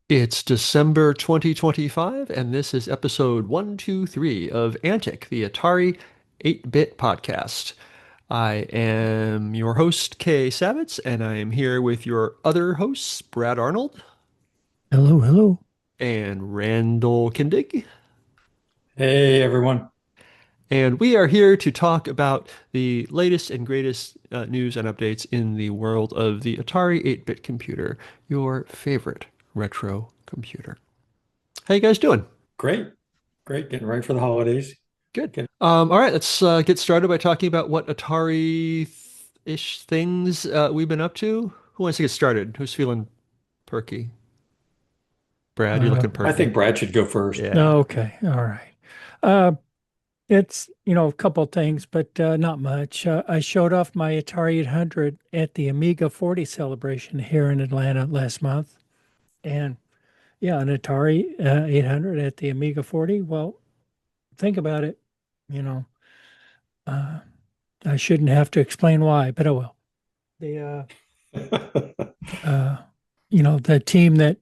It's December 2025, and this is episode 123 of ANTIC, the Atari 8-bit podcast. I am your host, Kay Savitz, and I am here with your other hosts, Brad Arnold Hello, hello. and Randall Kindig. Hey everyone. And we are here to talk about the latest and greatest news and updates in the world of the Atari 8-bit computer, your favorite retro computer. How you guys doing? Great. Great. Getting ready for the holidays. Good. Get, All right, let's get started by talking about what Atari-ish things we've been up to. Who wants to get started? Who's feeling perky? Brad, you're Uh, looking I perky. think Brad should go first. Yeah. okay, all right. Uh, it's, a couple things, but not much. I showed off my Atari 800 at the Amiga 40 celebration here in Atlanta last month. And yeah, an Atari 800 at the Amiga 40. Well, think about it. You know, uh, I shouldn't have to explain why, but I will. The, uh, the team that,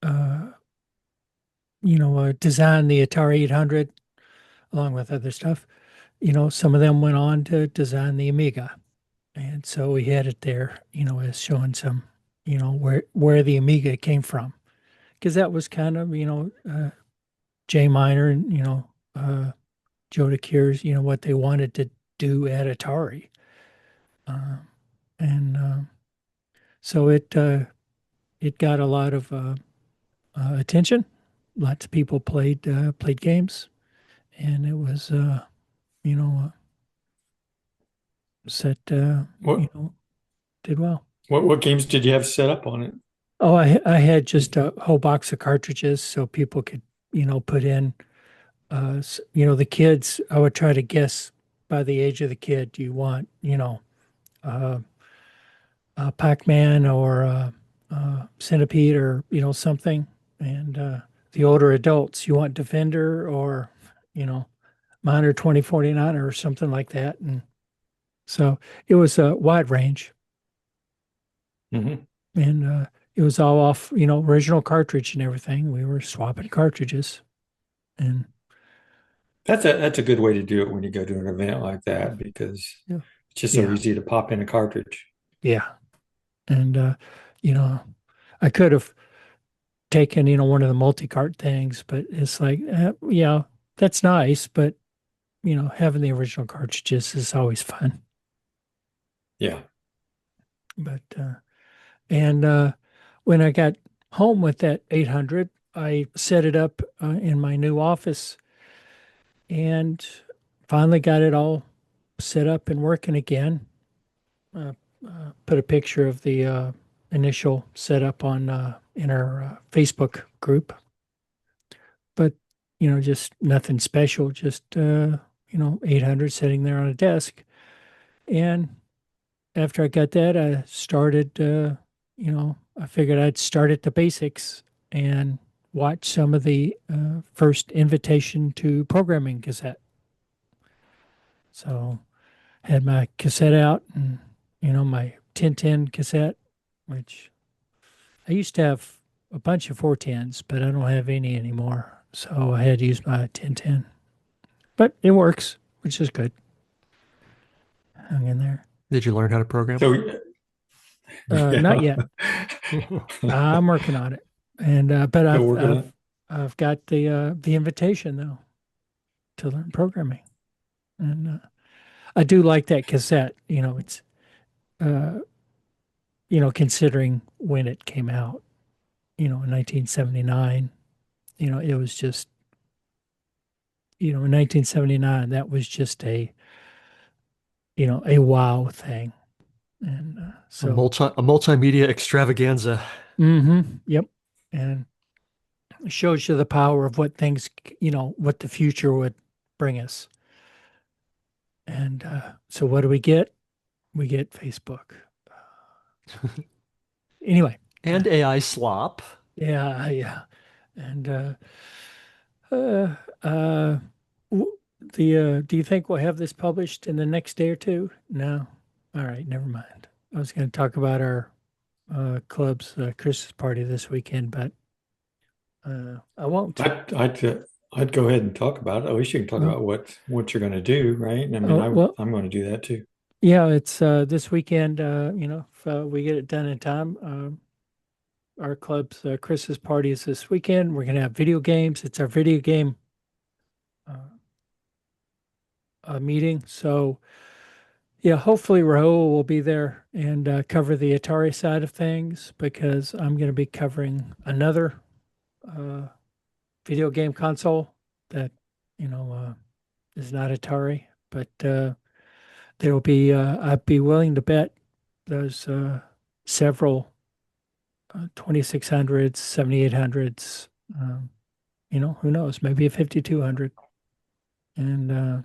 uh, designed the Atari 800 along with other stuff. Some of them went on to design the Amiga. And so we had it there, as showing some, where the Amiga came from. Because that was kind of, J Minor and, Joe DeCure's, what they wanted to do at Atari. Uh, and so it got a lot of attention. Lots of people played games, and it was you know set what did well. what games did you have set up on it? Oh, I had just a whole box of cartridges so people could, put in, the kids. I would try to guess by the age of the kid. Do you want, uh, Pac-Man or Centipede or, something? And the older adults, you want Defender or, Miner 2049 or something like that. And so it was a wide range. Hmm. And it was all off, original cartridge and everything. We were swapping cartridges, and That's a good way to do it when you go to an event like that because yeah, it's just so yeah, easy to pop in a cartridge. yeah. And you know, I could have taken, one of the multi-cart things, but it's like, yeah, that's nice, but having the original cartridges is always fun. Yeah. But and when I got home with that 800, I set it up in my new office and finally got it all set up and working again. Uh, put a picture of the initial setup on in our Facebook group, but just nothing special. Just 800 sitting there on a desk. And after I got that, I started. I figured I'd start at the basics and watch some of the first invitation to programming cassette. So had my cassette out and my 1010 cassette, which I used to have a bunch of 410s, but I don't have any anymore. So I had to use my 1010. But it works, which is good. Hung in there. Did you learn how to program? So Not yeah. yet. I'm working on it. And but Still I've working on I've it. I've got the invitation though to learn programming. And I do like that cassette. It's uh considering when it came out, in 1979, it was just, in 1979, that was just a wow thing. And so, A multimedia extravaganza. yep. And it shows you the power of what things, what the future would bring us. And so what do we get? We get Facebook. Anyway, And AI slop. yeah. And uh, uh, do you think we'll have this published in the next day or two? No. All right, never mind. I was going to talk about our club's Christmas party this weekend, but I won't. I'd go ahead and talk about it. At least you can talk Well, about what you're going to do, right? I mean, oh, well, I'm going to do that too. yeah, it's this weekend. If we get it done in time, our club's Christmas party is this weekend. We're gonna have video games. It's our video game meeting. So yeah, hopefully Raul will be there and cover the Atari side of things because I'm going to be covering another uh, video game console that you know is not Atari, but there will be. I'd be willing to bet there's several 2600s, 7800s. Who knows? Maybe a 5200. And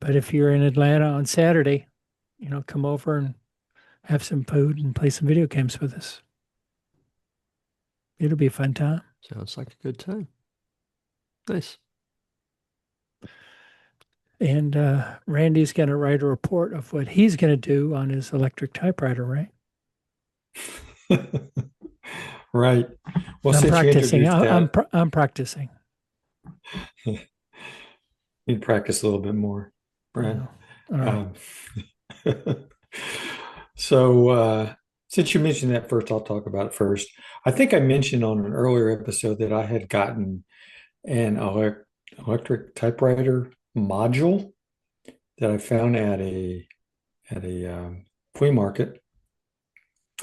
but if you're in Atlanta on Saturday, come over and have some food and play some video games with us. It'll be a fun time. Sounds like a good time. Nice. And Randy's going to write a report of what he's going to do on his electric typewriter, right? Right. Well, I'm since you practicing. introduced that, I'm practicing. you practice a little bit more, Brad. All right. So, since you mentioned that first, I'll talk about it first. I think I mentioned on an earlier episode that I had gotten an electric typewriter module that I found at a flea market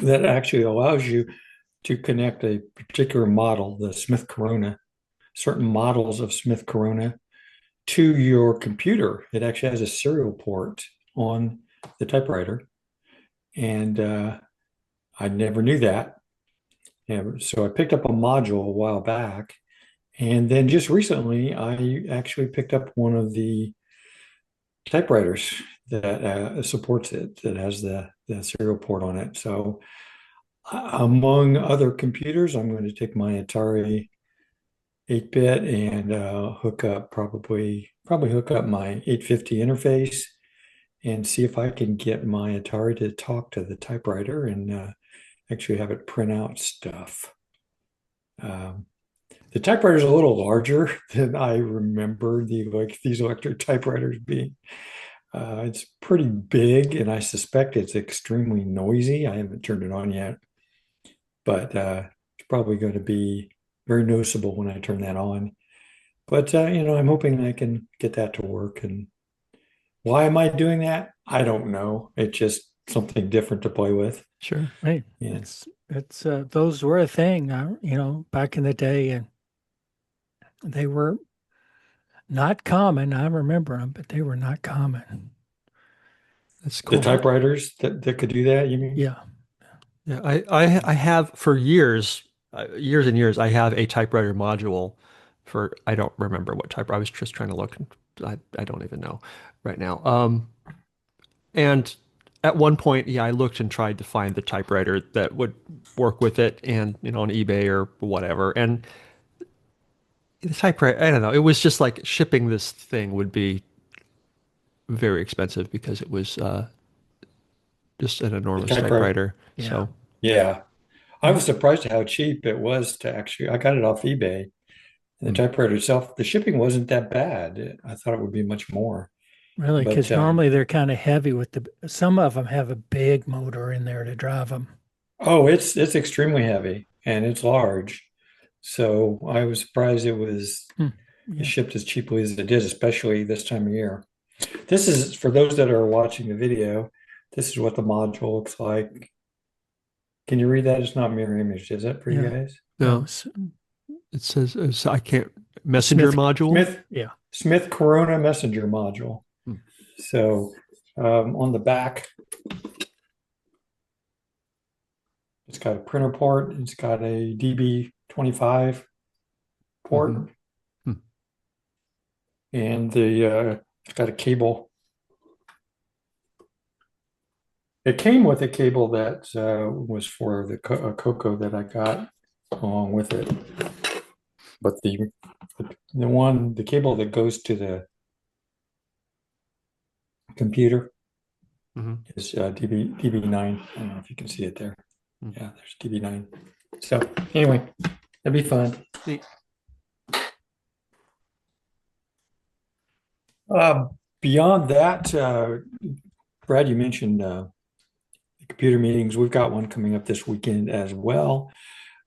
that actually allows you to connect a particular model, the Smith Corona, certain models of Smith Corona, to your computer. It actually has a serial port on the typewriter, and I never knew that. And so I picked up a module a while back, and then just recently I actually picked up one of the typewriters that supports it, that has the serial port on it. So among other computers, I'm going to take my Atari 8-bit and probably hook up my 850 interface and see if I can get my Atari to talk to the typewriter and actually have it print out stuff. The typewriter is a little larger than I remember these electric typewriters being. It's pretty big, and I suspect it's extremely noisy. I haven't turned it on yet, but it's probably going to be very noticeable when I turn that on. But I'm hoping I can get that to work. And why am I doing that? I don't know. It's just something different to play with. Sure. Hey, Yeah. it's those were a thing, back in the day, and they were not common. I remember them, but they were not common. That's cool. The typewriters that could do that, you mean? Yeah. Yeah, I have for years, years and years, I have a typewriter module for, I don't remember what type. I was just trying to look. I don't even know right now. And at one point, yeah, I looked and tried to find the typewriter that would work with it, and on eBay or whatever. And the typewriter, I don't know, it was just like shipping this thing would be very expensive because it was just an The enormous typewriter. typewriter. Yeah. So Yeah. I was surprised at how cheap it was to actually, I got it off eBay. And the typewriter itself, the shipping wasn't that bad. I thought it would be much more. Really, But because normally they're kind of heavy some of them have a big motor in there to drive them. oh, it's extremely heavy and it's large. So I was surprised it Yeah. shipped as cheaply as it did, especially this time of year. This is for those that are watching the video, this is what the module looks like. Can you read that? It's not mirror image, is it for you Yeah. guys? no, it says I can't messenger Smith- module. Yeah. Smith Corona Messenger module. Hmm. So on the back, it's got a printer port. It's got a DB25 port, Hmm. and it's got a cable. It came with a cable that was for the Coco that I got along with it. But the cable that goes to the computer Hmm. is DB9. I don't know if you can see it there. Yeah, there's DB9. So anyway, that'd be fun. Neat. Uh, Beyond that, Brad, you mentioned computer meetings. We've got one coming up this weekend as well.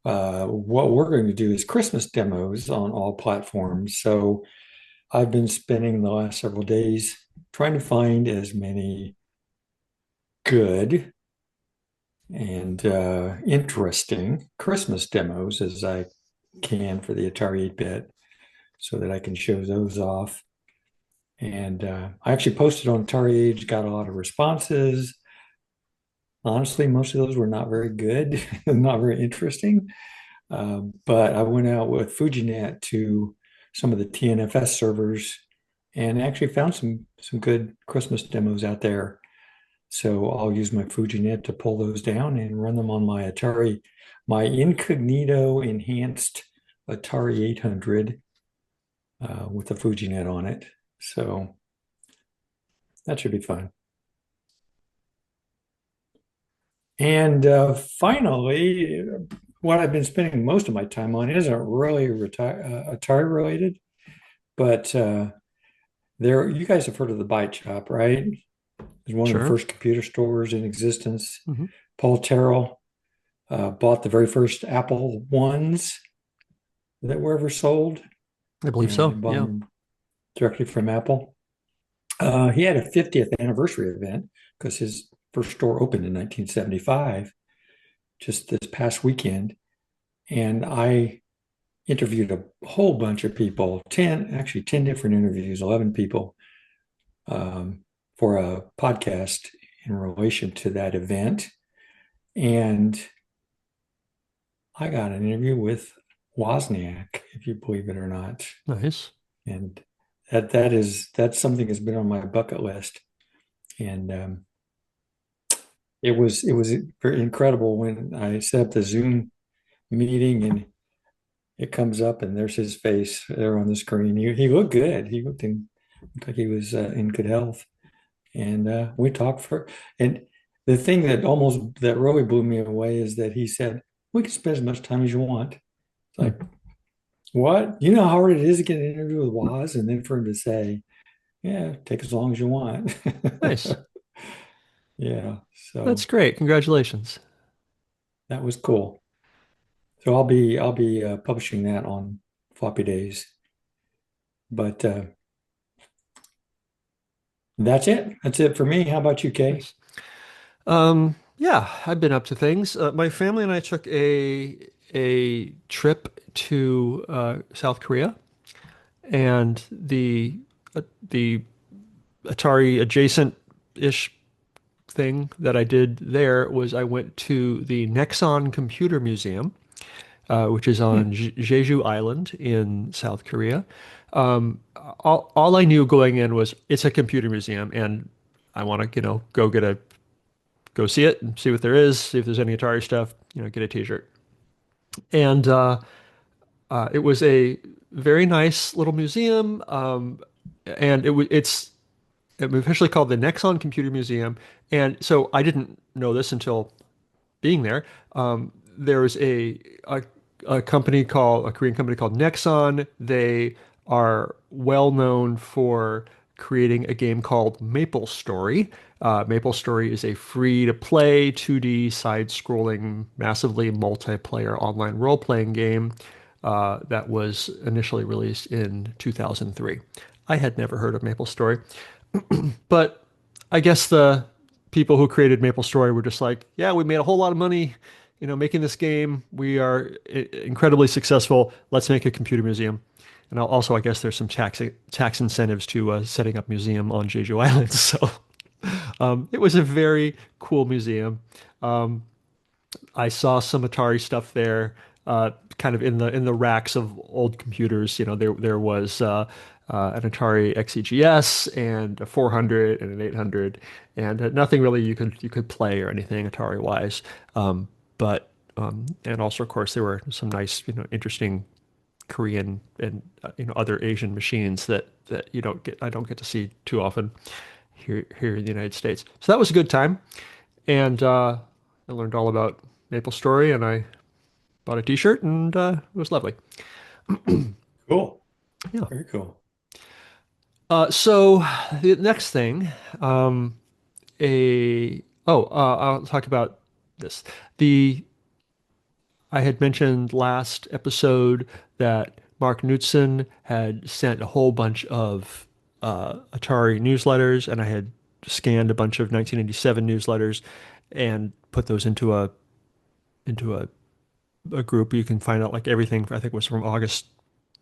What we're going to do is Christmas demos on all platforms. So I've been spending the last several days trying to find as many good and interesting Christmas demos as I can for the Atari 8-bit so that I can show those off. And I actually posted on Atari Age, got a lot of responses. Honestly, most of those were not very good, not very interesting. But I went out with FujiNet to some of the TNFS servers and actually found some good Christmas demos out there. So I'll use my FujiNet to pull those down and run them on my Atari, my incognito enhanced Atari 800 with the FujiNet on it. So that should be fun. And finally, what I've been spending most of my time on isn't really Atari related, but there you guys have heard of the Byte Shop, right? It's one of the Sure. first computer stores in existence. Hmm. Paul Terrell bought the very first Apple ones that were ever sold, I believe and he so. bought Yeah. them directly from Apple. He had a 50th anniversary event because his first store opened in 1975, just this past weekend. And I interviewed a whole bunch of people, 10 different interviews, 11 people for a podcast in relation to that event. And I got an interview with Wozniak, if you believe it or not. Nice. And that's something that's been on my bucket list. And it was very incredible when I set up the Zoom meeting and it comes up and there's his face there on the screen. He looked good. Looked like he was in good health. And we talked and the thing that really blew me away is that he said, we can spend as much time as you want. It's like, what? You know how hard it is to get an interview with Woz, and then for him to say, yeah, take as long as you want. Nice. Yeah, That's so great. Congratulations. that was cool. So I'll be publishing that on floppy days. But that's it. That's it for me. How about you, Kay? Nice. Yeah, I've been up to things. My family and I took a trip to South Korea, and the Atari adjacent-ish thing that I did there was I went to the Nexon Computer Museum, which is on Hmm. Jeju Island in South Korea. All I knew going in was it's a computer museum, and I want to, go see it and see what there is, see if there's any Atari stuff, get a t-shirt. And it was a very nice little museum. And it's officially called the Nexon Computer Museum. And so I didn't know this until being there. There was a Korean company called Nexon. They are well known for creating a game called Maple Story. Maple Story is a free-to-play 2D side-scrolling, massively multiplayer online role-playing game that was initially released in 2003. I had never heard of Maple Story, but I guess the people who created Maple Story were just like, yeah, we made a whole lot of money, making this game. We are incredibly successful. Let's make a computer museum. And also, I guess there's some tax incentives to setting up museum on Jeju Island. So it was a very cool museum. Um, I saw some Atari stuff there, kind of in the racks of old computers. There was an Atari XEGS and a 400 and an 800, and nothing really you could play or anything Atari wise. But and also, of course, there were some nice, interesting Korean and other Asian machines that I don't get to see too often. here in the United States. So that was a good time, and I learned all about MapleStory, and I bought a T-shirt, and it was lovely. Cool. Yeah. Very cool. So the next thing, um, I'll talk about this. The I had mentioned last episode that Mark Knudsen had sent a whole bunch of Atari newsletters, and I had scanned a bunch of 1987 newsletters and put those into a group. You can find out like everything. I think was from August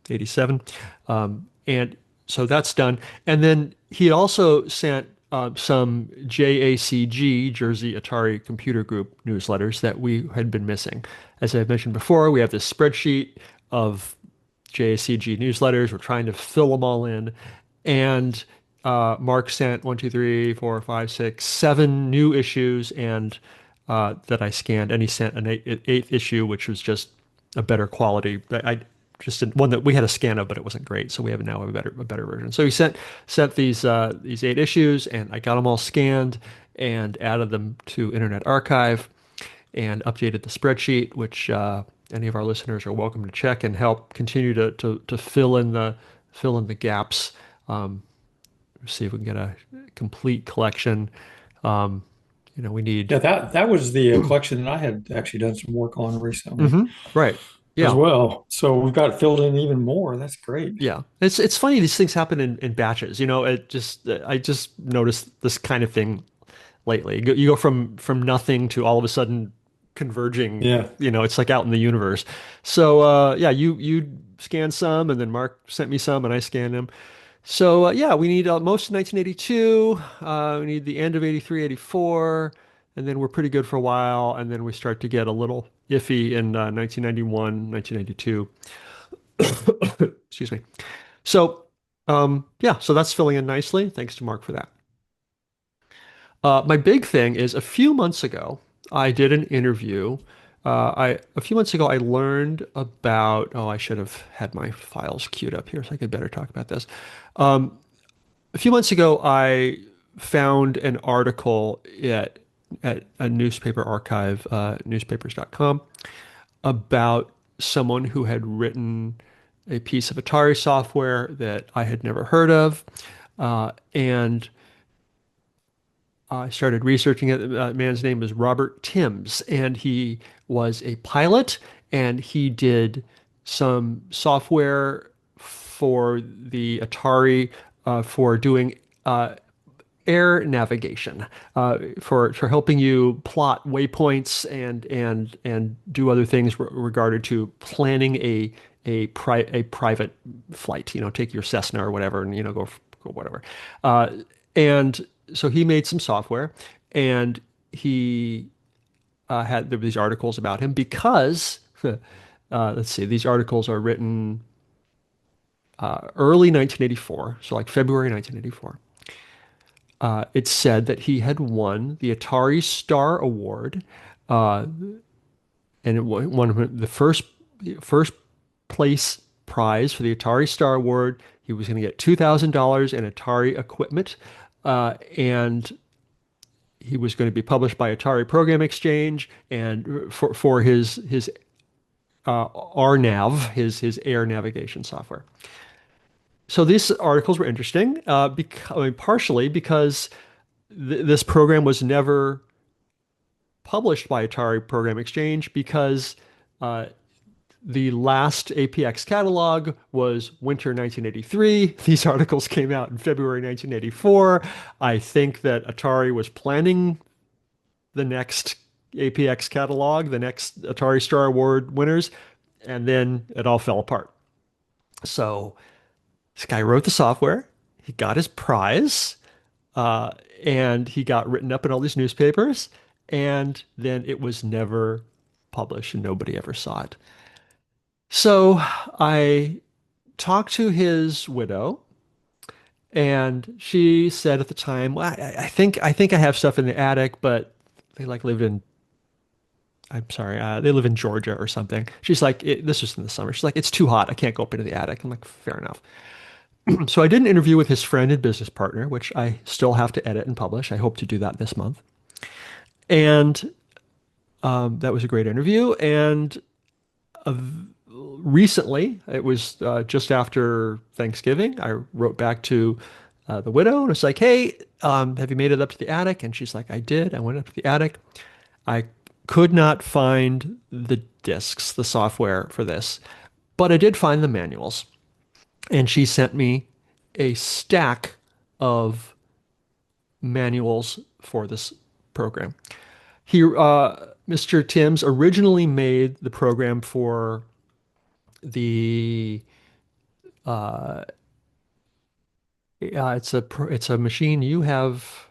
87. And so that's done. And then he also sent some JACG, Jersey Atari Computer Group newsletters that we had been missing. As I mentioned before, we have this spreadsheet of JACG newsletters. We're trying to fill them all in. And Mark sent one, two, three, four, five, six, seven new issues and that I scanned. And he sent an eighth issue, which was just a better quality. I just one that we had a scan of, but it wasn't great. So we have now a better version. So he sent these eight issues, and I got them all scanned and added them to Internet Archive and updated the spreadsheet, which any of our listeners are welcome to check and help continue to fill in the gaps. See if we can get a complete collection. We need. Yeah, that was the collection that I had actually done some work on recently Right. as Yeah. well. So we've got filled in even more. That's great. Yeah, it's funny these things happen in batches. I just noticed this kind of thing lately. You go from nothing to all of a sudden converging. Yeah. It's like out in the universe. So yeah, you scanned some, and then Mark sent me some, and I scanned them. So yeah, we need most of 1982. We need the end of 83, 84, and then we're pretty good for a while, and then we start to get a little iffy in 1991, 1992. Excuse me. So, yeah, so that's filling in nicely. Thanks to Mark for that. My big thing is a few months ago, I did an interview. A few months ago, I learned about, oh, I should have had my files queued up here, so I could better talk about this. A few months ago, I found an article at a newspaper archive, newspapers.com, about someone who had written a piece of Atari software that I had never heard of. And I started researching it. The man's name was Robert Timms, and he was a pilot, and he did some software for the Atari for doing air navigation, for helping you plot waypoints and do other things regarded to planning a private flight. Take your Cessna or whatever, and go whatever. And so he made some software, and he there were these articles about him because let's see, these articles are written early 1984, so like February 1984. It said that he had won the Atari Star Award, and it won the first place prize for the Atari Star Award. He was going to get $2,000 in Atari equipment, and he was going to be published by Atari Program Exchange, and for his RNAV, his air navigation software. So these articles were interesting, partially because this program was never published by Atari Program Exchange because the last APX catalog was winter 1983. These articles came out in February 1984. I think that Atari was planning the next APX catalog, the next Atari Star Award winners, and then it all fell apart. So this guy wrote the software, he got his prize, and he got written up in all these newspapers, and then it was never published and nobody ever saw it. So I talked to his widow, and she said at the time, well, I think I have stuff in the attic, but they lived in, I'm sorry, they live in Georgia or something. She's like, this was in the summer. She's like, it's too hot. I can't go up into the attic. I'm like, fair enough. So I did an interview with his friend and business partner, which I still have to edit and publish. I hope to do that this month. And that was a great interview. And recently, it was just after Thanksgiving, I wrote back to the widow and was like, hey, have you made it up to the attic? And she's like, I did. I went up to the attic. I could not find the disks, the software for this, but I did find the manuals. And she sent me a stack of manuals for this program. Mr. Timms originally made the program for the it's a machine you have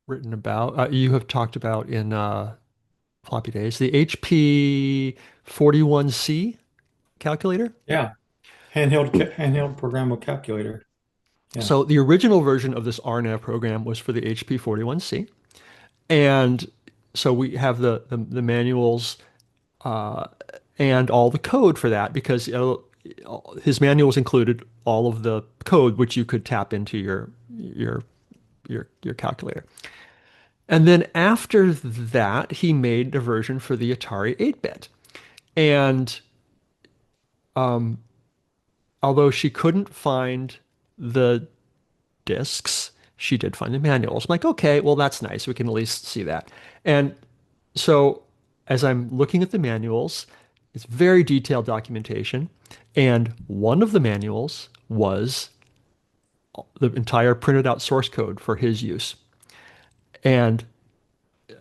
written about, you have talked about in floppy days, the HP 41C calculator. Yeah, handheld programmable calculator. Yeah. So the original version of this RNAV program was for the HP 41C. And so we have the manuals uh, and all the code for that because his manuals included all of the code which you could tap into your calculator. And then after that, he made a version for the Atari 8-bit. And although she couldn't find the discs, she did find the manuals. I'm like, okay, well, that's nice. We can at least see that. And so as I'm looking at the manuals, it's very detailed documentation. And one of the manuals was the entire printed out source code for his use. And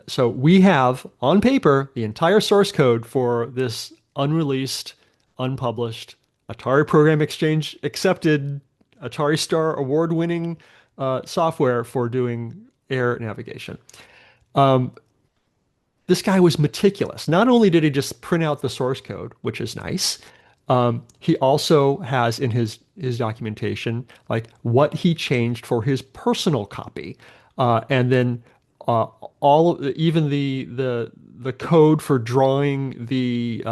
so we have on paper the entire source code for this unreleased, unpublished Atari Program Exchange accepted Atari Star award winning software for doing air navigation. This guy was meticulous. Not only did he just print out the source code, which is nice, he also has in his documentation like what he changed for his personal copy, and then uh, even the code for drawing the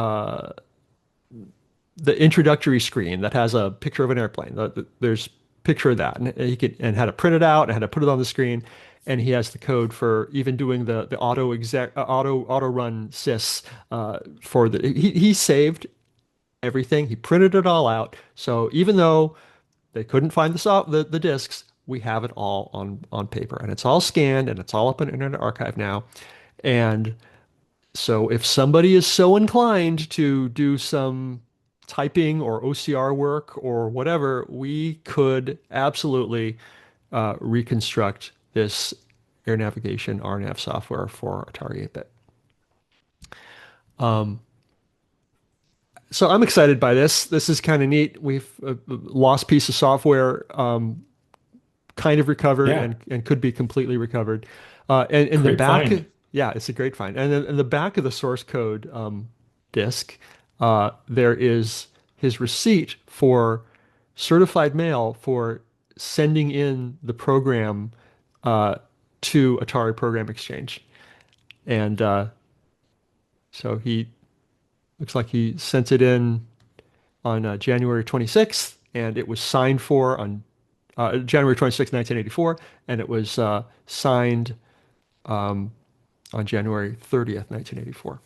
introductory screen that has a picture of an airplane. There's a picture of that, and he could and had to print it out and had to put it on the screen. And he has the code for even doing the auto run sys for the he saved everything. He printed it all out. So even though they couldn't find the discs, we have it all on paper, and it's all scanned and it's all up in Internet Archive now. And so if somebody is so inclined to do some typing or OCR work or whatever, we could absolutely reconstruct this air navigation RNAV software for Atari 8-bit. So I'm excited by this. This is kind of neat. We've lost piece of software, kind of recovered Yeah. and could be completely recovered. And in the Great back, find. yeah, it's a great find. And then in the back of the source code disk, there is his receipt for certified mail for sending in the program uh, to Atari Program Exchange. And so he looks like he sent it in on January 26th, and it was signed for on January 26th, 1984, and it was signed on January 30th, 1984.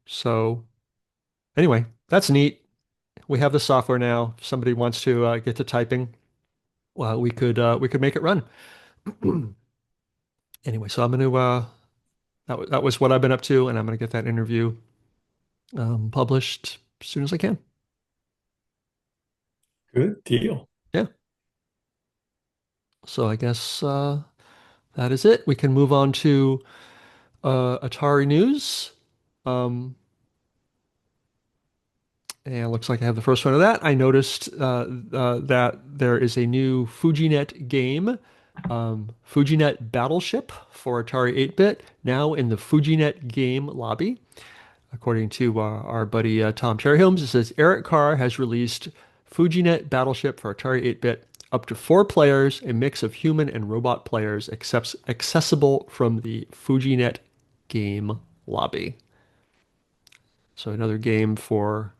So anyway, that's neat. We have the software now. If somebody wants to get to typing, well, we could make it run. Anyway, so I'm going to that was what I've been up to, and I'm going to get that interview published as soon as I can. Good deal. Yeah. So I guess that is it. We can move on to Atari news. Um, and it looks like I have the first one of that. I noticed that there is a new FujiNet game, FujiNet Battleship for Atari 8-bit, now in the FujiNet game lobby. According to our buddy Tom Cherryholmes, it says Eric Carr has released FujiNet Battleship for Atari 8-bit, up to 4 players, a mix of human and robot players, accessible from the FujiNet game lobby. So another game for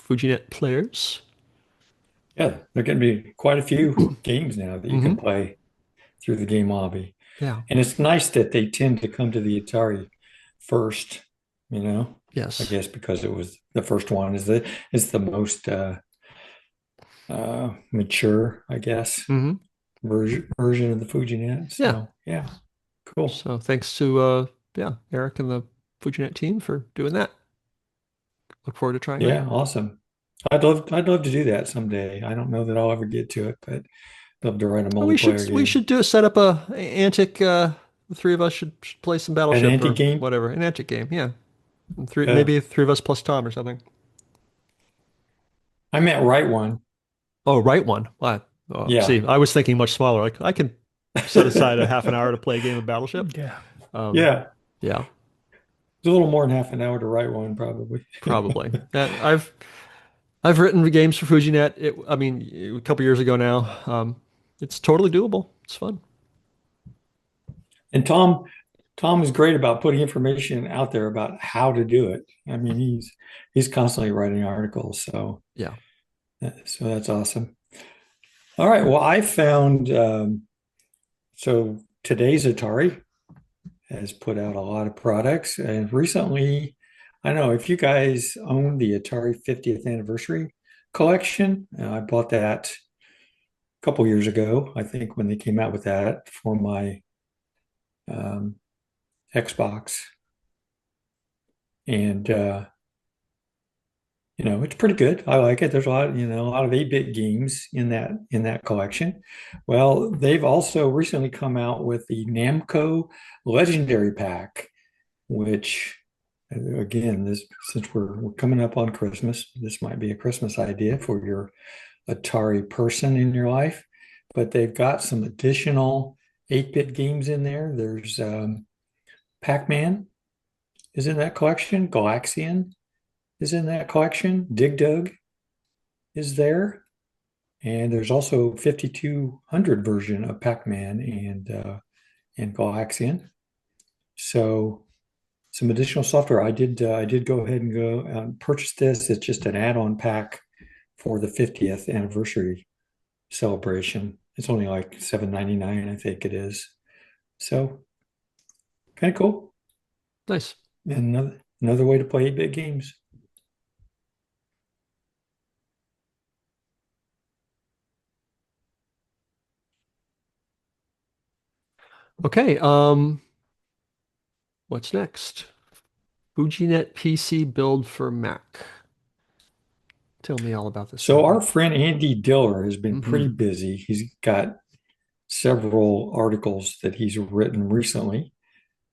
FujiNet players. Yeah, there can be quite a few games now that you can Hmm. play through the game lobby. Yeah. And it's nice that they tend to come to the Atari first, you know, I Yes. guess because it was the first one is the most mature, I guess, Hmm. version of the FujiNet. Yeah. So yeah, cool. So thanks to yeah, Eric and the FujiNet team for doing that. Look forward to trying that. Yeah, awesome. I'd love to do that someday. I don't know that I'll ever get to it, but I'd love to write a Oh, multiplayer we game. should do set up a Antic. The three of us should play some An Battleship anti or game? whatever, an Antic game. Yeah, and three Uh, maybe three of us plus Tom or something. I meant write one. Oh, right one. What? Oh, Yeah. see, I was thinking much smaller. Like I can set aside a half an hour to play a game of Battleship. Yeah. Um, Yeah. yeah, It's a little more than half an hour to write one, probably. probably. I've written games for FujiNet. I mean, a couple years ago now. It's totally doable. It's fun. And Tom is great about putting information out there about how to do it. I mean, he's constantly writing articles, Yeah. so that's awesome. All right, well, I found so today's Atari has put out a lot of products, and recently, I don't know if you guys own the Atari 50th anniversary collection. I bought that a couple years ago, I think, when they came out with that for my um, Xbox, and it's pretty good. I like it. There's a lot of 8-bit games in that collection. Well, they've also recently come out with the Namco Legendary Pack, which again, this since we're coming up on Christmas, this might be a Christmas idea for your Atari person in your life. But they've got some additional 8-bit games in there. There's Pac-Man is in that collection. Galaxian is in that collection. Dig Dug is there. And there's also 5200 version of Pac-Man and Galaxian. So some additional software. I did go ahead and go and purchase this. It's just an add-on pack for the 50th anniversary celebration. It's only like $7.99, I think it is. So kind of cool. Nice. And another way to play 8-bit games. Okay. What's next? FujiNet PC build for Mac. Tell me all about this So thing. our friend Andy Diller has been pretty Hmm. busy. He's got several articles that he's written recently.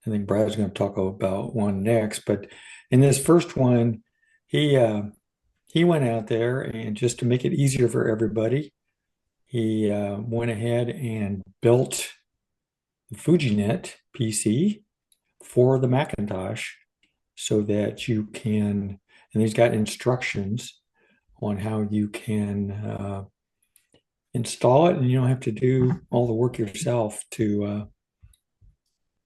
I think Brad's going to talk about one next, but in this first one, he uh, he went out there and just to make it easier for everybody, he went ahead and built the FujiNet PC for the Macintosh so that you can, and he's got instructions on how you can install it, and you don't have to do all the work yourself to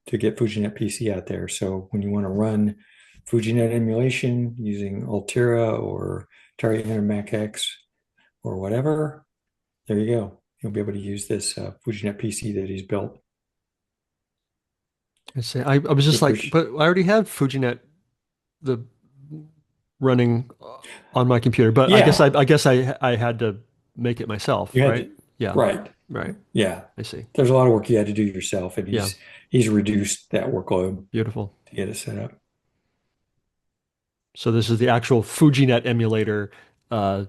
get FujiNet PC out there. So when you want to run FujiNet emulation using Altera or Atari Intermac X or whatever, there you go. You'll be able to use this FujiNet PC that he's built. I say I was just like, Which, but I already had FujiNet the running on my computer, but yeah, I guess I had to make it myself, you had right? to, Yeah. right. Right. Yeah. I see. There's a lot of work you had to do yourself, and Yeah. he's reduced that workload Beautiful. to get it set up. So this is the actual FujiNet emulator uh,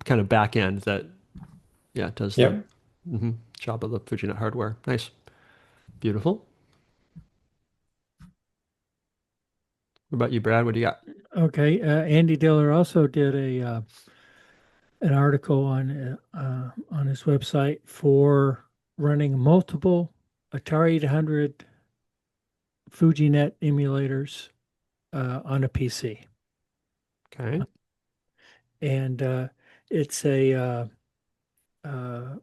kind of back end that, yeah, does the Yep. job of the FujiNet hardware. Nice. Beautiful. What about you, Brad? What do you got? Okay. Andy Diller also did an article on his website for running multiple Atari 800 FujiNet emulators on a PC, Okay. and it's uh, uh,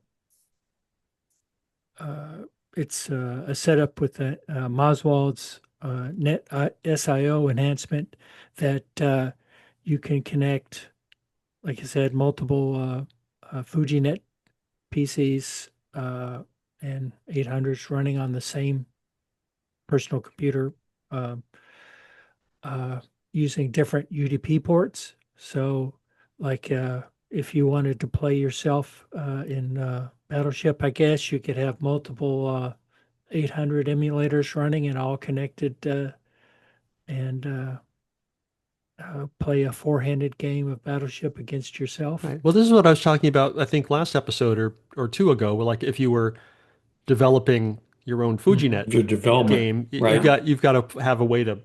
a setup with a Mozzwald's net SIO enhancement that you can connect like I said, multiple FujiNet PCs and 800s running on the same personal computer uh, uh, using different UDP ports. So, like if you wanted to play yourself in Battleship, I guess you could have multiple 800 emulators running and all connected and play a four-handed game of Battleship against yourself. Right. Well, this is what I was talking about, I think last episode or two ago, where like if you were developing your own FujiNet The development, game, right? you've got to have a way to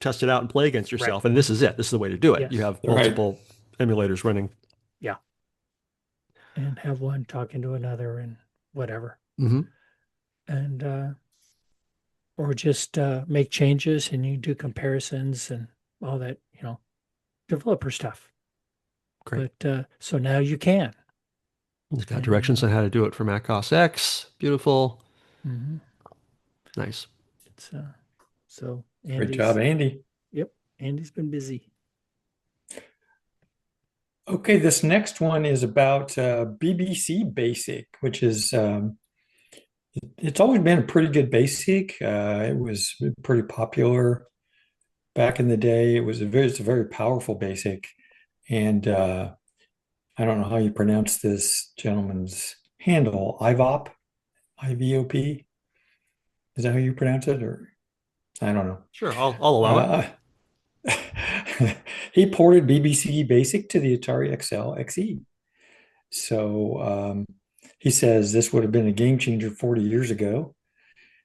test it out and play against Right. yourself. And this is it. This is the way to do it. You Yes. have Right. multiple emulators running. Yeah. And have one talking to another and whatever. Mm-hmm. And or just make changes and you do comparisons and all that, developer stuff. Great. But so now you can. It's got directions on how to do it for Mac OS X. Beautiful. Mm-hmm. Nice. It's so Great job, Andy. Yep, Andy's been busy. Okay, this next one is about BBC Basic, which is it's always been a pretty good basic. It was pretty popular back in the day. It's a very powerful basic, and I don't know how you pronounce this gentleman's handle, IVOP, IVOP. Is that how you pronounce it, or I don't know. Sure, I'll allow it. He ported BBC Basic to the Atari XL XE. So he says this would have been a game changer 40 years ago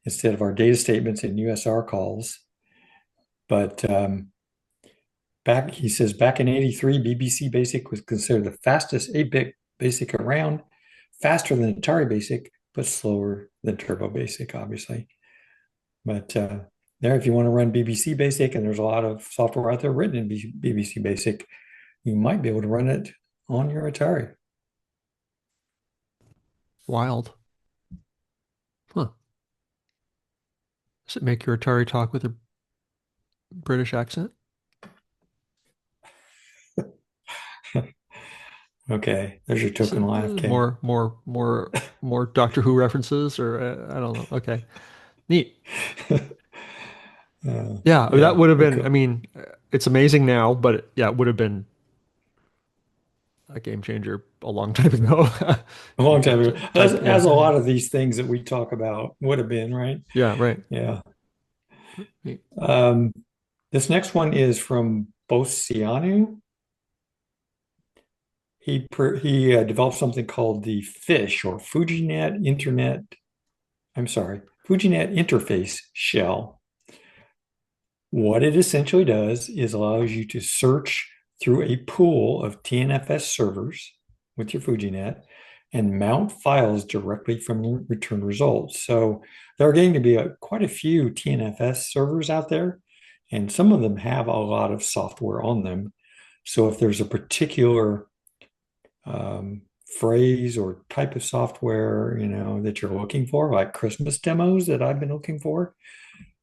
instead of our data statements and USR calls. But he says back in 83, BBC Basic was considered the fastest 8-bit basic around, faster than Atari Basic, but slower than Turbo Basic, obviously. But there, if you want to run BBC Basic, and there's a lot of software out there written in BBC Basic, you might be able to run it on your Atari. Wild. Huh. Does it make your Atari talk with a British accent? Okay, there's your token laugh, Ken. More Doctor Who references, or I don't know. Okay, neat. Yeah, that would have been. cool. I mean, it's amazing now, but yeah, it would have been a game changer a long time ago. A long time ago. As Yeah. a lot of these things that we talk about would have been, right? Yeah, right. Yeah. Neat. This next one is from Bosianu. He developed something called the FISH, or FujiNet Interface Shell. What it essentially does is allows you to search through a pool of TNFS servers with your FujiNet and mount files directly from the return results. So there are going to be quite a few TNFS servers out there, and some of them have a lot of software on them. So if there's a particular phrase or type of software, that you're looking for, like Christmas demos that I've been looking for,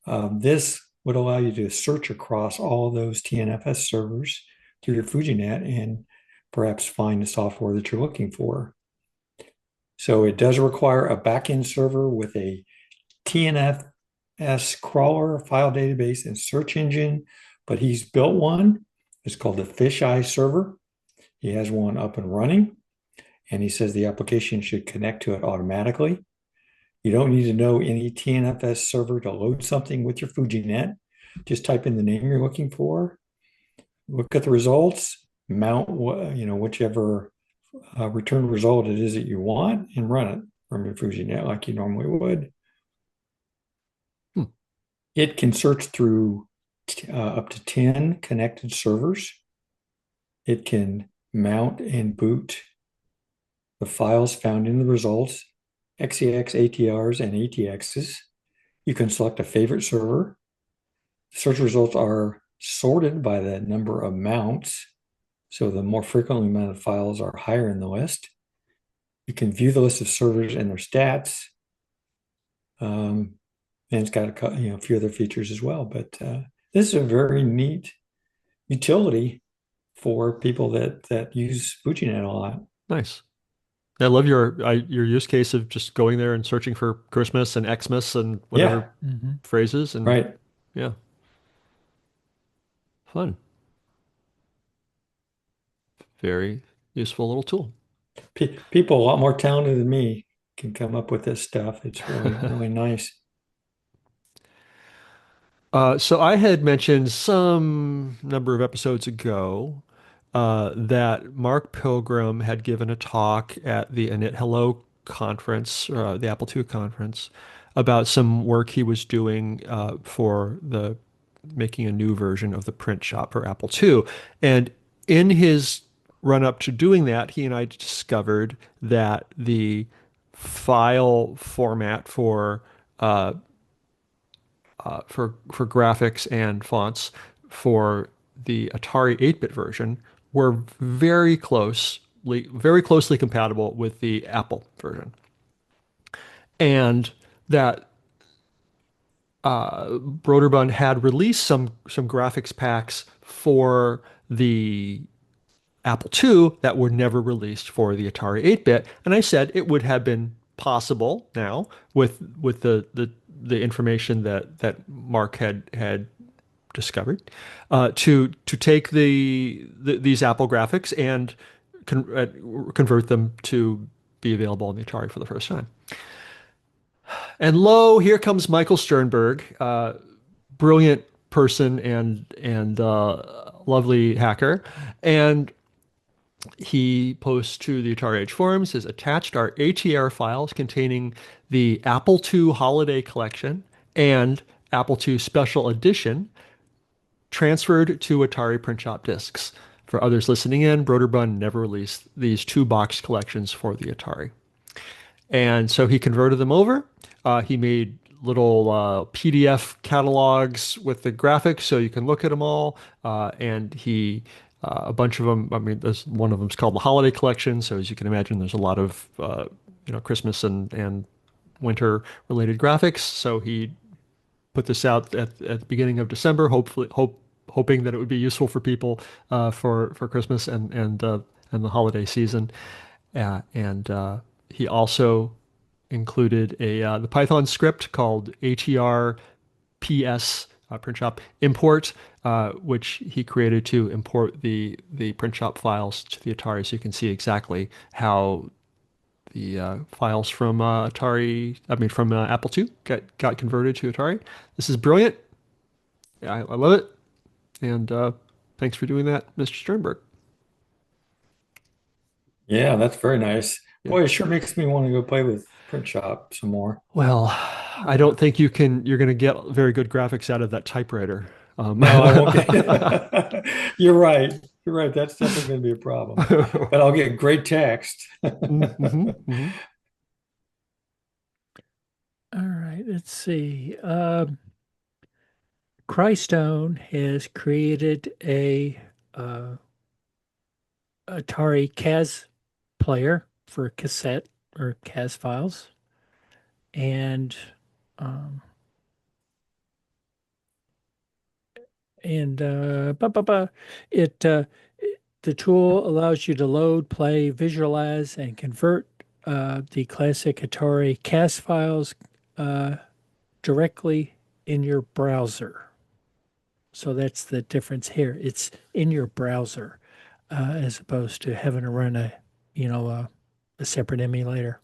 this would allow you to search across all those TNFS servers through your FujiNet and perhaps find the software that you're looking for. So it does require a backend server with a TNFS crawler, file database, and search engine, but he's built one. It's called the Fisheye server. He has one up and running, and he says the application should connect to it automatically. You don't need to know any TNFS server to load something with your FujiNet. Just type in the name you're looking for, look at the results, mount whichever return result it is that you want, and run it from your FujiNet like you normally would. It can search through up to 10 connected servers. It can mount and boot the files found in the results, XEX, ATRs, and ATXs. You can select a favorite server. Search results are sorted by the number of mounts, so the more frequently mounted files are higher in the list. You can view the list of servers and their stats. And it's got a few other features as well. But this is a very neat utility for people that use FujiNet a lot. Nice. I love your use case of just going there and searching for Christmas and Xmas and whatever Yeah, Hmm. phrases and right. yeah, fun. Very useful little tool. People a lot more talented than me can come up with this stuff. It's really nice. So I had mentioned some number of episodes ago that Mark Pilgrim had given a talk at the Init Hello conference, the Apple II conference, about some work he was doing for the making a new version of the print shop for Apple II. And in his run up to doing that, he and I discovered that the file format uh, for graphics and fonts for the Atari 8-bit version were very closely compatible with the Apple version, and that Broderbund had released some graphics packs for the Apple II that were never released for the Atari 8-bit, and I said it would have been possible now with the information that Mark had discovered to take these Apple graphics and convert them to be available on the Atari for the first time. And lo, here comes Michael Sternberg, brilliant person and lovely hacker, and he posts to the Atari Age forums, has attached our ATR files containing the Apple II Holiday Collection and Apple II Special Edition transferred to Atari Print Shop discs. For others listening in, Broderbund never released these two box collections for the Atari. And so he converted them over. He made little PDF catalogs with the graphics so you can look at them all. And a bunch of them, I mean, there's one of them is called the Holiday Collection. So as you can imagine, there's a lot of, Christmas and winter related graphics. So he put this out at the beginning of December, hoping that it would be useful for people for Christmas and the holiday season. And he also included the Python script called ATR PS print shop import, which he created to import the print shop files to the Atari, so you can see exactly how the files from from Apple II got converted to Atari. This is brilliant. I love it. And thanks for doing that, Mr. Sternberg. Yeah, that's very nice. Yeah. Boy, it sure makes me want to go play with Print Shop some more. Well, I don't think you're going to get very good graphics out of that typewriter. No, I won't get. You're right. You're right. That's definitely going to be a problem. But I'll get great text. Mhm. All right, let's see. Crystone has created a Atari CAS player for cassette or CAS files, and um, it the tool allows you to load, play, visualize, and convert the classic Atari CAS files uh, directly in your browser. So that's the difference here. It's in your browser as opposed to having to run a separate emulator,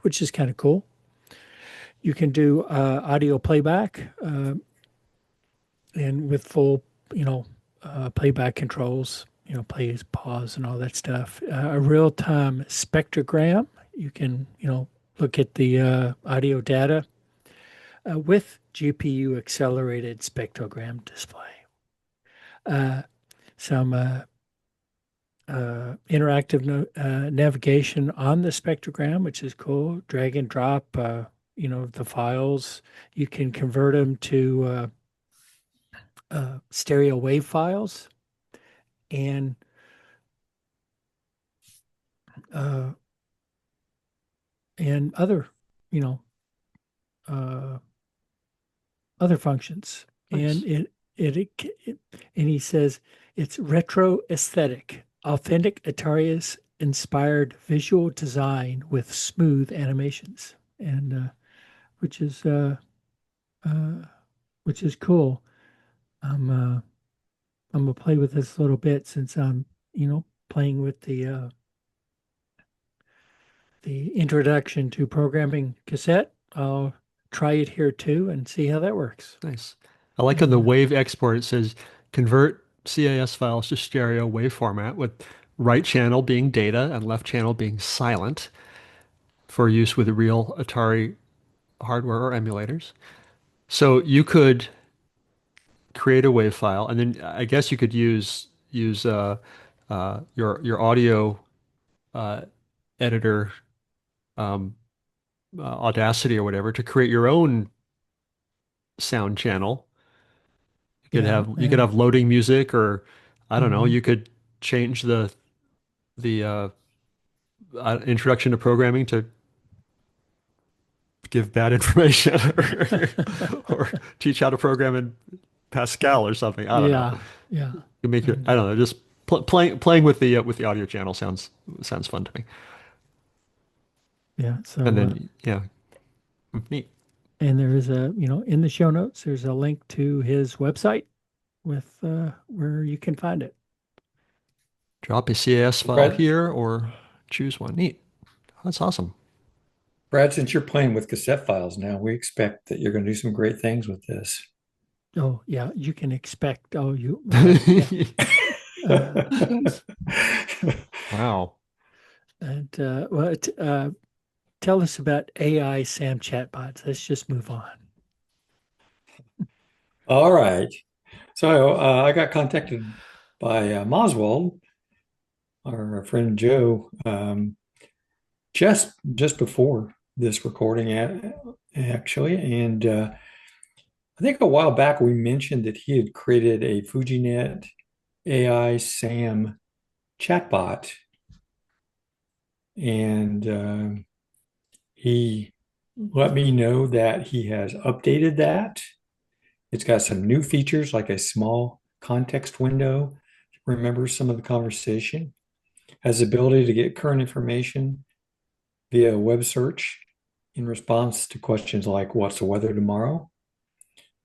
which is kind of cool. You can do audio playback and with full, playback controls, plays, pause, and all that stuff. A real-time spectrogram. You can, look at the audio data with GPU accelerated spectrogram display. Some interactive navigation on the spectrogram, which is cool. Drag and drop, the files. You can convert them to stereo wave files and uh, other, you know, uh, other functions. Nice. And and he says it's retro aesthetic, authentic Atari inspired visual design with smooth animations, and which is uh, uh, which is cool. I'm uh, I'm gonna play with this a little bit since I'm playing with the introduction to programming cassette. I'll try it here too and see how that works. Nice. I like on the And wave export, it says convert CAS files to stereo wave format with right channel being data and left channel being silent for use with real Atari hardware or emulators. So you could create a wave file, and then I guess you could use your audio uh, editor, um, Audacity or whatever, to create your own sound channel. yeah, You could and have loading music, or I don't know, mhm, you could change the introduction to programming to give bad information or teach how to program in Pascal or something. I don't know. yeah, yeah, You make it, and I don't know, just playing with the audio channel sounds fun to me. yeah. And So then yeah, neat. and there is in the show notes, there's a link to his website with where you can find it. Drop a CAS file Brad, here or choose one. Neat. That's awesome. Brad, since you're playing with cassette files now, we expect that you're going to do some great things with this. Oh yeah, you can expect. Oh, yeah. Uh, Wow. and tell us about AI SAM chatbots. Let's just move on. All right. So I got contacted by Mozzwald, our friend Joe, just before this recording, actually, and I think a while back we mentioned that he had created a FujiNet AI SAM chatbot, and he let me know that he has updated that. It's got some new features like a small context window, remembers some of the conversation, has the ability to get current information via web search in response to questions like what's the weather tomorrow.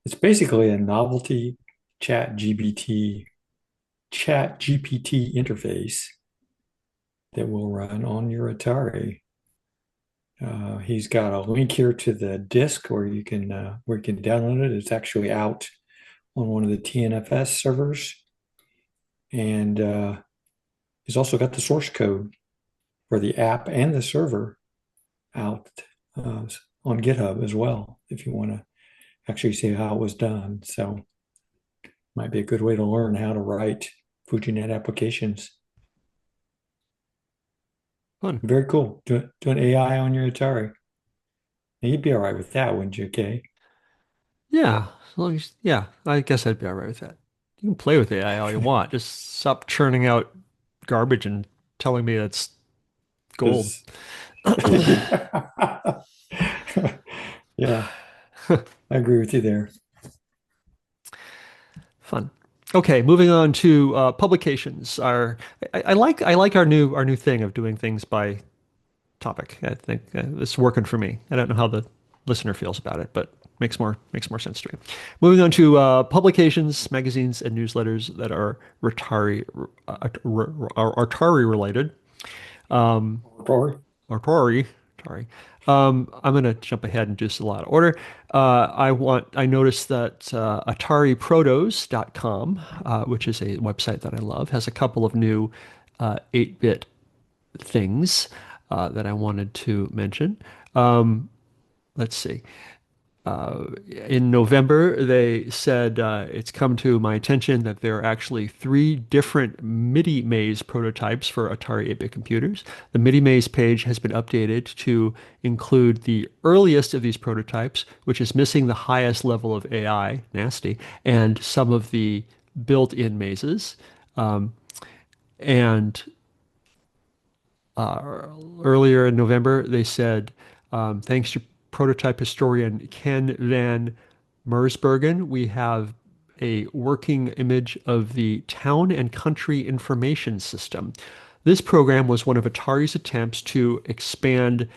It's basically a novelty chat GPT interface that will run on your Atari. He's got a link here to the disk where you can download it. It's actually out on one of the TNFS servers, and he's also got the source code for the app and the server out on GitHub as well. If you want to actually see how it was done, so might be a good way to learn how to write FujiNet applications. Fun. Very cool. Doing AI on your Atari. Now, you'd be all right with that, wouldn't you, Kay? Yeah. As long as, yeah, I guess I'd be all right with that. You can play with AI all you want. Just stop churning out garbage and telling me it's gold. Because yeah, I agree with you there. Fun. Okay, moving on to publications. I like our new thing of doing things by topic. I think it's working for me. I don't know how the listener feels about it, but makes more sense to me. Moving on to publications, magazines, and newsletters that are Atari related. Um, Rory? Atari, Atari. I'm going to jump ahead and do this in a lot of order. I noticed that AtariProtos.com, which is a website that I love, has a couple of new 8-bit things that I wanted to mention. Let's see. In November, they said it's come to my attention that there are actually 3 different MIDI maze prototypes for Atari 8-bit computers. The MIDI maze page has been updated to include the earliest of these prototypes, which is missing the highest level of AI, nasty, and some of the built-in mazes. Um, and Earlier in November, they said, thanks to prototype historian Ken van Mersbergen, we have a working image of the Town and Country Information System. This program was one of Atari's attempts to expand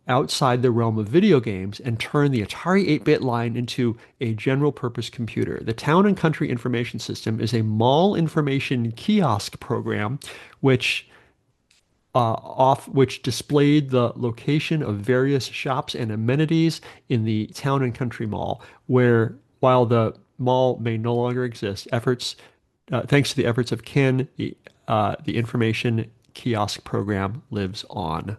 outside the realm of video games and turn the Atari 8-bit line into a general-purpose computer. The Town and Country Information System is a mall information kiosk program which which displayed the location of various shops and amenities in the Town and Country Mall, where while the mall may no longer exist, thanks to the efforts of Ken, the information kiosk program lives on.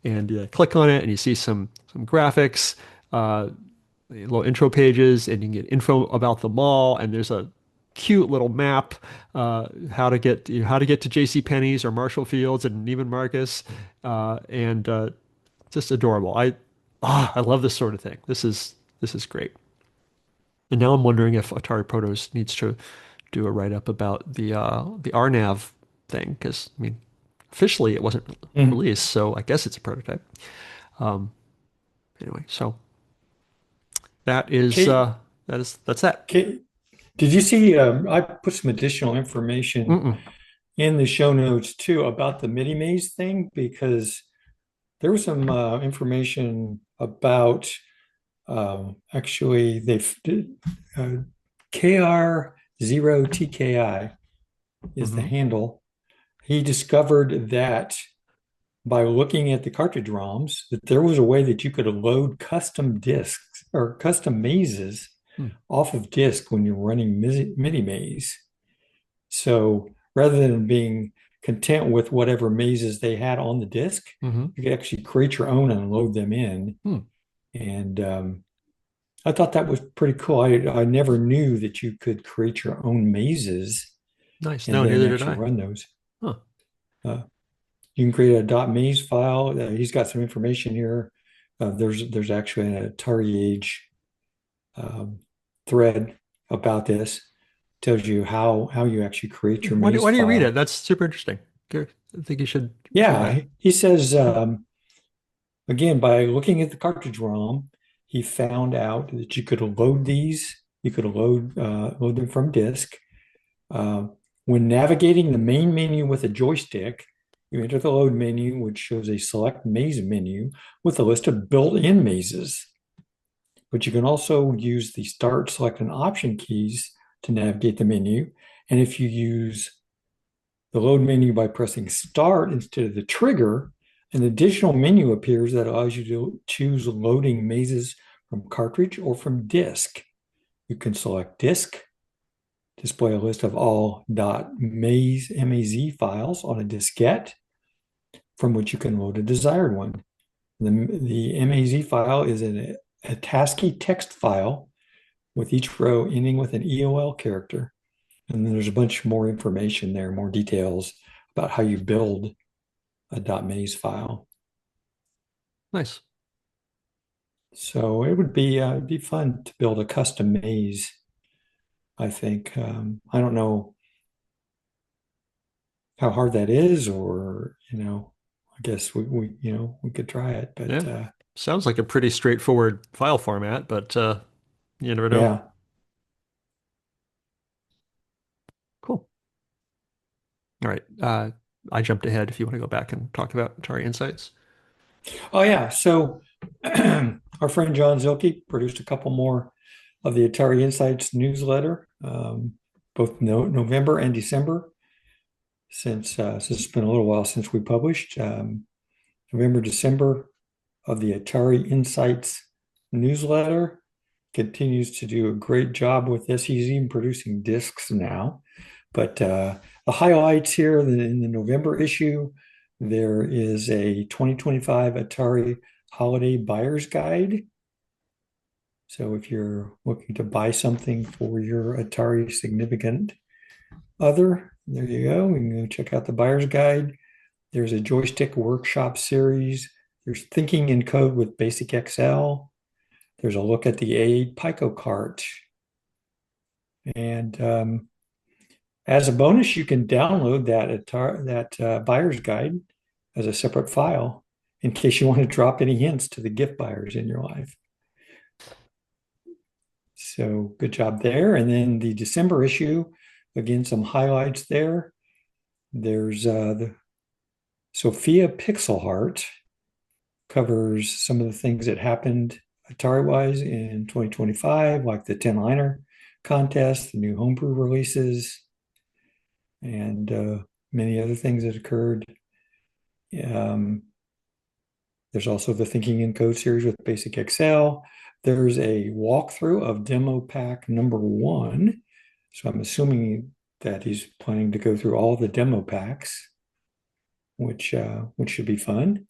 And you click on it, and you see some graphics, little intro pages, and you can get info about the mall. And there's a cute little map, how to get to J.C. Penney's or Marshall Fields and Neiman Marcus, and just adorable. I love this sort of thing. This is great. And now I'm wondering if Atari Protos needs to do a write-up about the RNAV thing, because I mean, officially it wasn't Mhm. released, so I guess it's a prototype. Um, anyway, so that is Kate, that's that. Kate, did you see? I put some additional information Mm-mm. in the show notes too about the mini maze thing because there was some information about actually they've KR0TKI is the Mm-hmm. handle. He discovered that by looking at the cartridge ROMs that there was a way that you could load custom disks or custom mazes Hmm. off of disk when you're running mini maze. So rather than being content with whatever mazes they had on the disk, Mm-hmm. you could actually create your own and load them in. Hmm. And I thought that was pretty cool. I never knew that you could create your own mazes Nice. and No, then neither did actually I. run those. Huh. Uh, you can create a .maze file. He's got some information here. There's actually an Atari Age um, thread about this. Tells you how you actually create your maze Why do you read it? file. That's super interesting. Good. I think you should read Yeah, that. he says again by looking at the cartridge ROM, he found out that you could load these. You could load them from disk. Uh, when navigating the main menu with a joystick, you enter the load menu, which shows a select maze menu with a list of built-in mazes. But you can also use the start, select, and option keys to navigate the menu. And if you use the load menu by pressing start instead of the trigger, an additional menu appears that allows you to choose loading mazes from cartridge or from disk. You can select disk, display a list of all .maze MAZ files on a diskette from which you can load a desired one. The MAZ file is a ASCII text file with each row ending with an EOL character. And then there's a bunch more information there, more details about how you build a .maze file. Nice. So it would be it'd be fun to build a custom maze, I think. I don't know how hard that is, or I guess we could try it, but Yeah. Sounds like a pretty straightforward file format, but you never know. yeah. Cool. All right. I jumped ahead if you want to go back and talk about Atari Insights. Oh yeah. So our friend John Zilke produced a couple more of the Atari Insights newsletter, both November and December, since it's been a little while since we published. November, December of the Atari Insights newsletter continues to do a great job with this. He's even producing discs now. But the highlights here in the November issue, there is a 2025 Atari Holiday Buyer's Guide. So if you're looking to buy something for your Atari significant other, there you go. We can go check out the Buyer's Guide. There's a joystick workshop series. There's Thinking in Code with Basic Excel. There's a look at the A Pico cart. And as a bonus, you can download that buyer's guide as a separate file in case you want to drop any hints to the gift buyers in your life. So good job there. And then the December issue, again, some highlights there. There's the Sophia Pixel Heart covers some of the things that happened Atari-wise in 2025, like the 10-liner contest, the new homebrew releases, and many other things that occurred. Um, there's also the Thinking in Code series with Basic Excel. There's a walkthrough of demo pack number 1. So I'm assuming that he's planning to go through all the demo packs, which should be fun.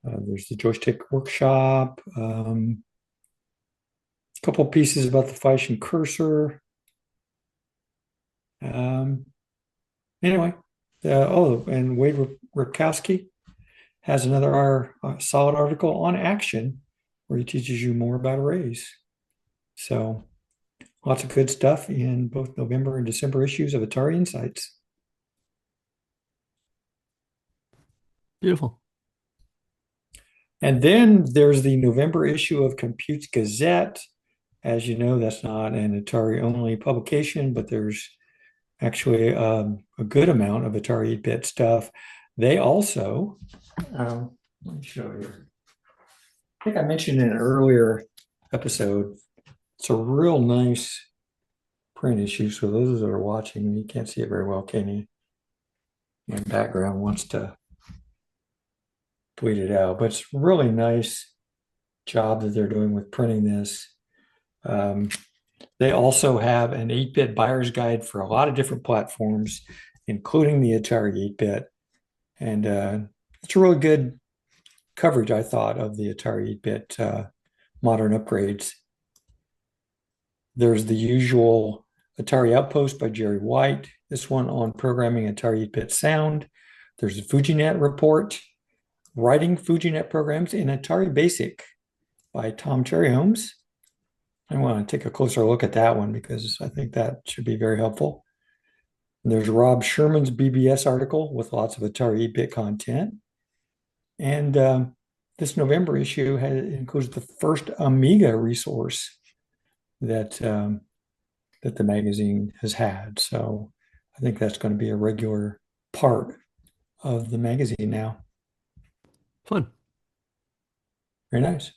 There's the joystick workshop, a couple pieces about the Fashion cursor. Anyway, and Wade Ripkowski has another solid article on action where he teaches you more about arrays. So lots of good stuff in both November and December issues of Atari Insights. Beautiful. And then there's the November issue of Compute's Gazette. As you know, that's not an Atari-only publication, but there's actually a good amount of Atari 8-bit stuff. They also, let me show you. I think I mentioned in an earlier episode, it's a real nice print issue. So those that are watching, you can't see it very well, can you? My background wants to tweet it out, but it's really nice job that they're doing with printing this. They also have an 8-bit buyer's guide for a lot of different platforms, including the Atari 8-bit. And it's a really good coverage, I thought, of the Atari 8-bit modern upgrades. There's the usual Atari Outpost by Jerry White, this one on programming Atari 8-bit sound. There's a FujiNet report, writing FujiNet programs in Atari Basic by Tom Cherryholmes. I want to take a closer look at that one because I think that should be very helpful. And there's Rob Sherman's BBS article with lots of Atari 8-bit content. And this November issue includes the first Amiga resource that the magazine has had. So I think that's going to be a regular part of the magazine now. Fun. Very nice.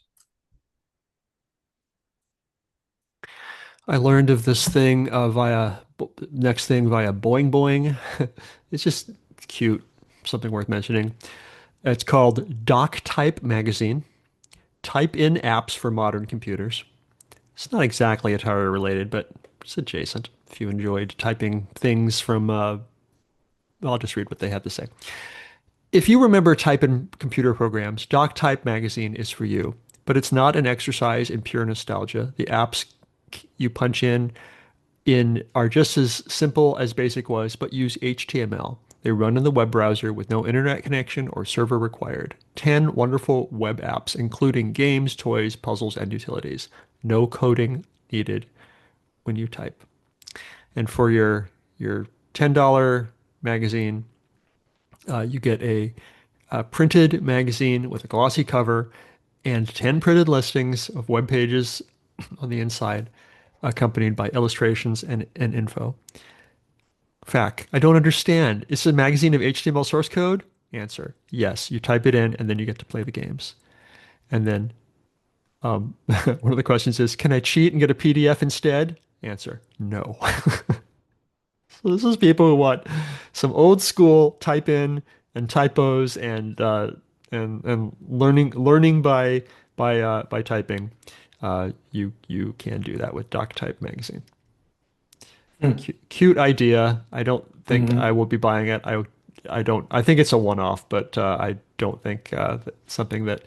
I learned of this thing via Boing Boing. It's just cute, something worth mentioning. It's called Doc Type Magazine. Type in apps for modern computers. It's not exactly Atari related, but it's adjacent. If you enjoyed typing things from, I'll just read what they have to say. If you remember typing computer programs, Doc Type Magazine is for you. But it's not an exercise in pure nostalgia. The apps you punch in are just as simple as BASIC was, but use HTML. They run in the web browser with no internet connection or server required. 10 wonderful web apps, including games, toys, puzzles, and utilities. No coding needed when you type. And for your $10 magazine, you get a printed magazine with a glossy cover and 10 printed listings of web pages on the inside, accompanied by illustrations and info. Fact, I don't understand. It's a magazine of HTML source code? Answer, yes. You type it in and then you get to play the games. And then one of the questions is, can I cheat and get a PDF instead? Answer, no. So this is people who want some old school type in and typos and learning by typing. You can do that with DocType magazine. Cute idea. I don't think I will be buying it. I don't. I think it's a one-off, but I don't think something that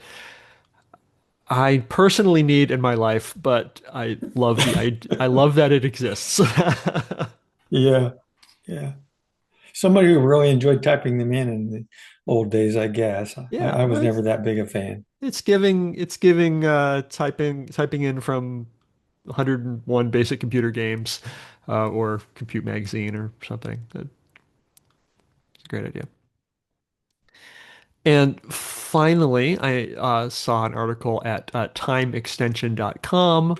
I personally need in my life. But I love I love that it exists. Yeah, yeah. Somebody who really enjoyed typing them in the old days, I guess. Yeah, I was never that big a fan. it's giving typing in from 101 basic computer games or Compute Magazine or something. It's a great idea. And finally, I saw an article at timeextension.com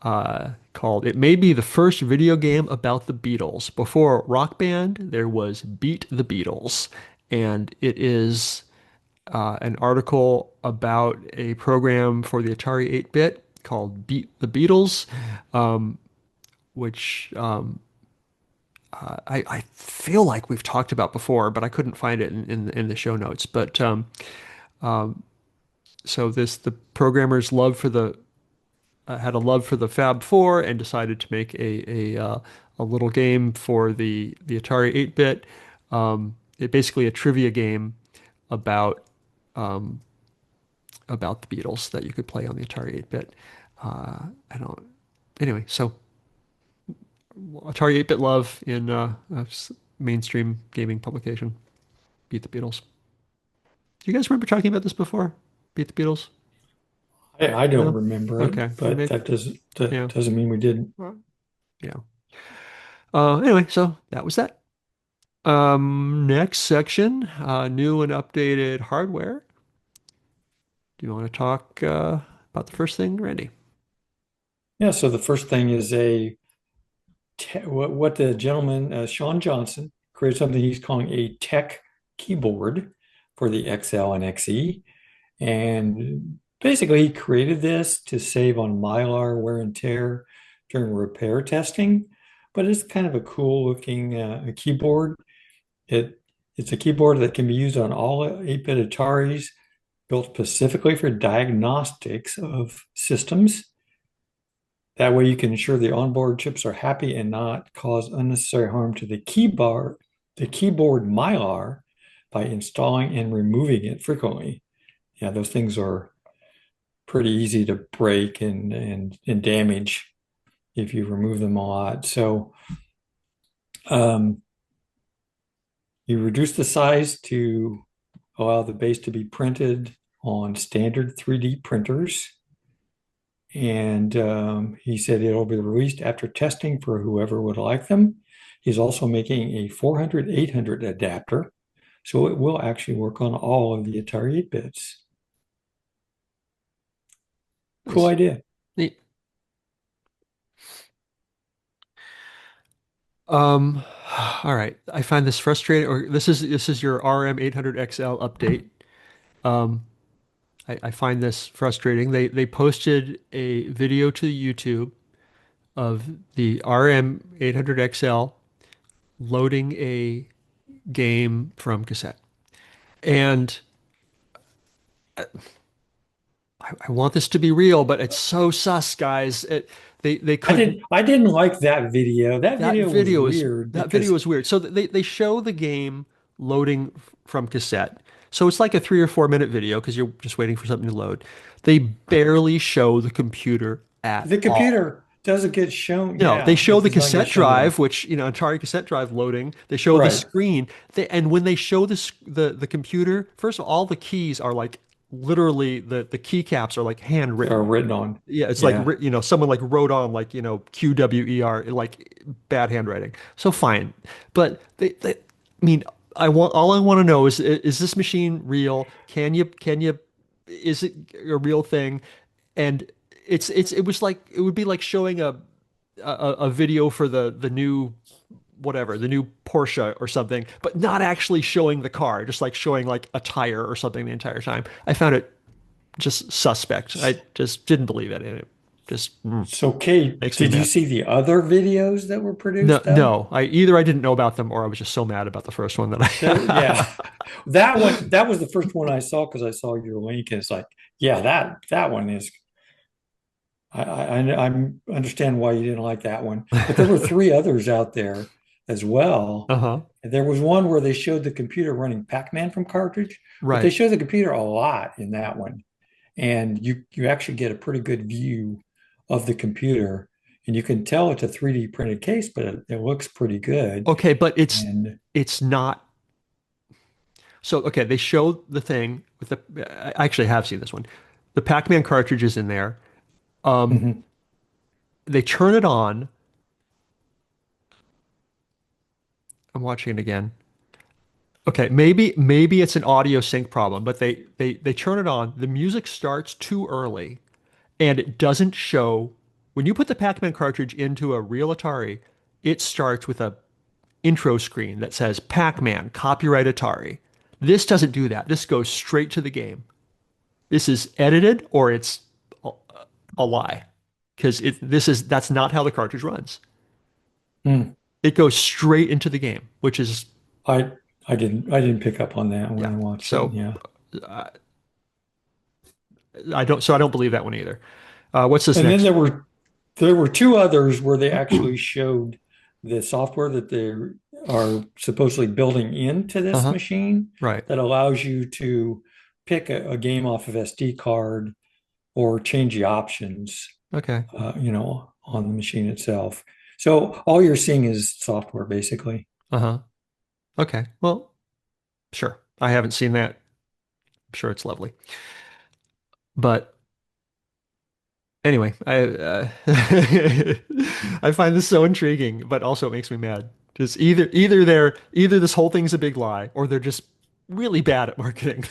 called "It May Be the First Video Game About the Beatles." Before Rock Band, there was Beat the Beatles, and it is an article about a program for the Atari 8-bit called Beat the Beatles, which I feel like we've talked about before, but I couldn't find it in the show notes. But so the programmers had a love for the Fab Four and decided to make a little game for the Atari 8-bit. It basically a trivia game about um, about the Beatles that you could play on the Atari 8-bit. I don't. Anyway, so Atari 8-bit love in mainstream gaming publication. Beat the Beatles. Do you guys remember talking about this before? Beat the Beatles? I don't No? remember it, Okay. but Maybe. that Yeah. doesn't mean we didn't. Well, yeah. Anyway, so that was that. Next section, new and updated hardware. Do you want to talk about the first thing, Randy? Yeah, so the first thing is what the gentleman Sean Johnson created something he's calling a tech keyboard for the XL and XE, and basically he created this to save on Mylar wear and tear during repair testing. But it's kind of a cool looking keyboard. It's a keyboard that can be used on all 8-bit Ataris, built specifically for diagnostics of systems. That way you can ensure the onboard chips are happy and not cause unnecessary harm to the keyboard mylar by installing and removing it frequently. Yeah, those things are pretty easy to break and damage if you remove them a lot. So you reduce the size to allow the base to be printed on standard 3D printers. And he said it'll be released after testing for whoever would like them. He's also making a 400/800 adapter, so it will actually work on all of the Atari 8-bits. Cool Nice. idea. Neat. Um, all right. I find this frustrating, or this is your RM 800 XL update. Um, I find this frustrating. They posted a video to YouTube of the RM 800 XL loading a game from cassette. And I want this to be real, but it's so sus, guys. They couldn't. I didn't like that video. That That video was video is weird that video because is weird. So they show the game loading from cassette. So it's like a 3 or 4 minute video because you're just waiting for something to load. They barely show the computer at the all. computer doesn't get shown. No, they Yeah, show it the does not get cassette shown at all. drive, which, Atari cassette drive loading. They show the Right. screen. And when they show the computer, first of all the keys are like literally the keycaps are like Are handwritten. written on. Yeah, it's like Yeah. someone like wrote on like QWER like bad handwriting. So fine, but I mean, I want to know is this machine real? Can you is it a real thing? And it was like it would be like showing a video for the new whatever, the new Porsche or something, but not actually showing the car, just like showing like a tire or something the entire time. I found it just suspect. I just didn't believe it, and it just So, Kate, makes me did you mad. see the other videos that were No, produced though? no, I didn't know about them or I was just so mad about the first one that Yeah, I. that was the first one I saw because I saw your link, and it's like, yeah, that one is. I understand why you didn't like that one, but there were three others out there as well. Uh-huh. And there was one where they showed the computer running Pac-Man from cartridge, but they Right. showed the computer a lot in that one, and you actually get a pretty good view of the computer, and you can tell it's a 3D printed case, but it looks pretty good. Okay, but And it's not. So okay, they show the thing with the. I actually have seen this one. The Pac-Man cartridge is in there. Um, Mhm. they turn it on. I'm watching it again. Okay, maybe it's an audio sync problem, but they turn it on. The music starts too early, and it doesn't show when you put the Pac-Man cartridge into a real Atari, it starts with a intro screen that says Pac-Man, copyright Atari. This doesn't do that. This goes straight to the game. This is edited or it's a lie because that's not how the cartridge runs. Hmm. It goes straight into the game, which is I I didn't pick up on that when yeah. I watched it. So Yeah. uh, I don't believe that one either. What's this And then next? there were two others where they actually showed the software that they are supposedly building into this Uh-huh. machine Right. that allows you to pick a game off of SD card or change the options, Okay. on the machine itself. So all you're seeing is software, basically. Uh-huh. Okay. Well, sure. I haven't seen that. I'm sure it's lovely. But anyway, I find this so intriguing, but also it makes me mad. Just either this whole thing's a big lie or they're just really bad at marketing.